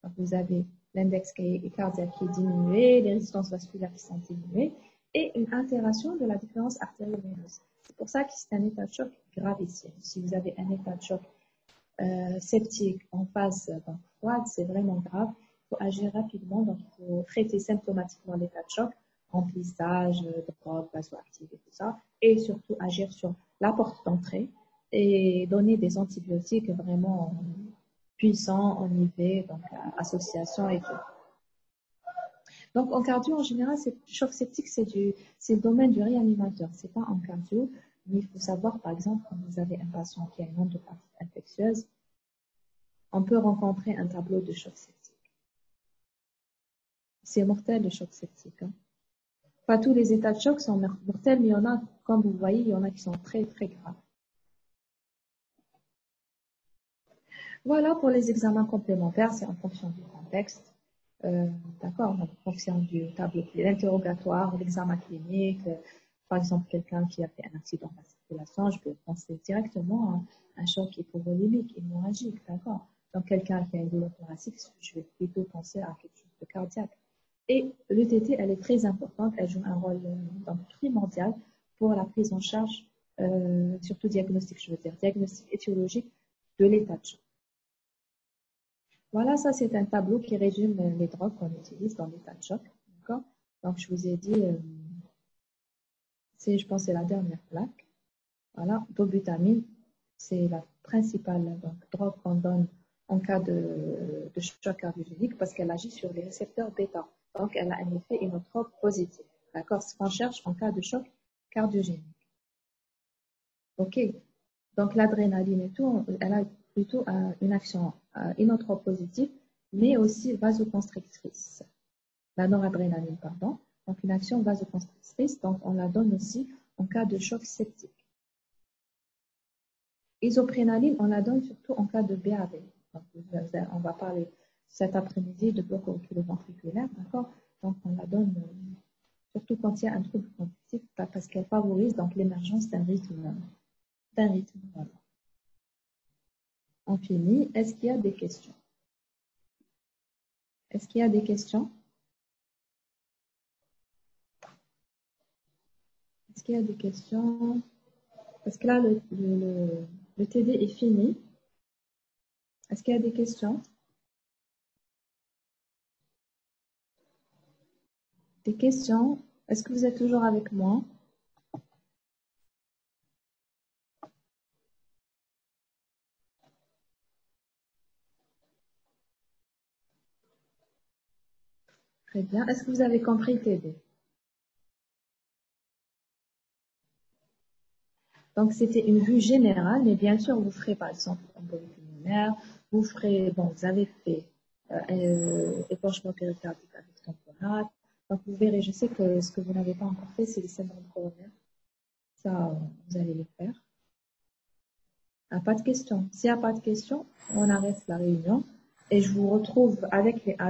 Donc, vous avez l'index cardiaque qui est diminué, les résistances vasculaires qui sont diminuées, et une altération de la différence artério-veineuse. C'est pour ça que c'est un état de choc gravissime. Si vous avez un état de choc septique en phase froide, c'est vraiment grave. Il faut agir rapidement, donc il faut traiter symptomatiquement l'état de choc, remplissage de drogue, vasoactive et tout ça, et surtout agir sur la porte d'entrée et donner des antibiotiques vraiment puissants en IV, donc association et tout. Donc, en cardio, en général, choc septique, c'est le domaine du réanimateur. C'est pas en cardio, mais il faut savoir, par exemple, quand vous avez un patient qui a une endocarditis infectieuse, on peut rencontrer un tableau de choc septique. C'est mortel, le choc septique. Hein. Pas tous les états de choc sont mortels, mais il y en a, comme vous voyez, il y en a qui sont très, très graves. Voilà pour les examens complémentaires, c'est en fonction du contexte. D'accord, en fonction du tableau de l'interrogatoire, l'examen clinique. Par exemple, quelqu'un qui a fait un accident de la circulation, je peux penser directement à un choc hypovolémique, hémorragique, d'accord. Donc, quelqu'un qui a une douleur thoracique, je vais plutôt penser à quelque chose de cardiaque. Et l'ETT, elle est très importante, elle joue un rôle donc, primordial pour la prise en charge, surtout diagnostic, je veux dire, diagnostic étiologique de l'état de choc. Voilà, ça c'est un tableau qui résume les drogues qu'on utilise dans l'état de choc. D'accord. Donc je vous ai dit, je pense que c'est la dernière plaque. Voilà, dobutamine, c'est la principale donc, drogue qu'on donne en cas de choc cardiogénique parce qu'elle agit sur les récepteurs bêta. Donc elle a un effet inotrope positif. D'accord, ce qu'on cherche en cas de choc cardiogénique. Ok, donc l'adrénaline et tout, elle a plutôt une action inotrope positive, mais aussi vasoconstrictrice. La noradrénaline, pardon. Donc, une action vasoconstrictrice, donc on la donne aussi en cas de choc septique. Isoprénaline, on la donne surtout en cas de BAV. Donc, on va parler cet après-midi de bloc auriculo-ventriculaire, d'accord? Donc, on la donne surtout quand il y a un trouble cognitif parce qu'elle favorise donc l'émergence d'un rythme. Voilà. On finit. Est-ce qu'il y a des questions? Est-ce qu'il y a des questions? Est-ce qu'il y a des questions? Parce que là, le TD est fini. Est-ce qu'il y a des questions? Des questions? Est-ce que vous êtes toujours avec moi? Très bien. Est-ce que vous avez compris le TD? Donc, c'était une vue générale, mais bien sûr, vous ferez par exemple un embolie pulmonaire, vous ferez, bon, vous avez fait épanchement péricardique avec tamponade. Donc, vous verrez, je sais que ce que vous n'avez pas encore fait, c'est les syndromes coronaires. Ça, vous allez les faire. Pas de questions. S'il n'y a pas de questions, on arrête la réunion et je vous retrouve avec les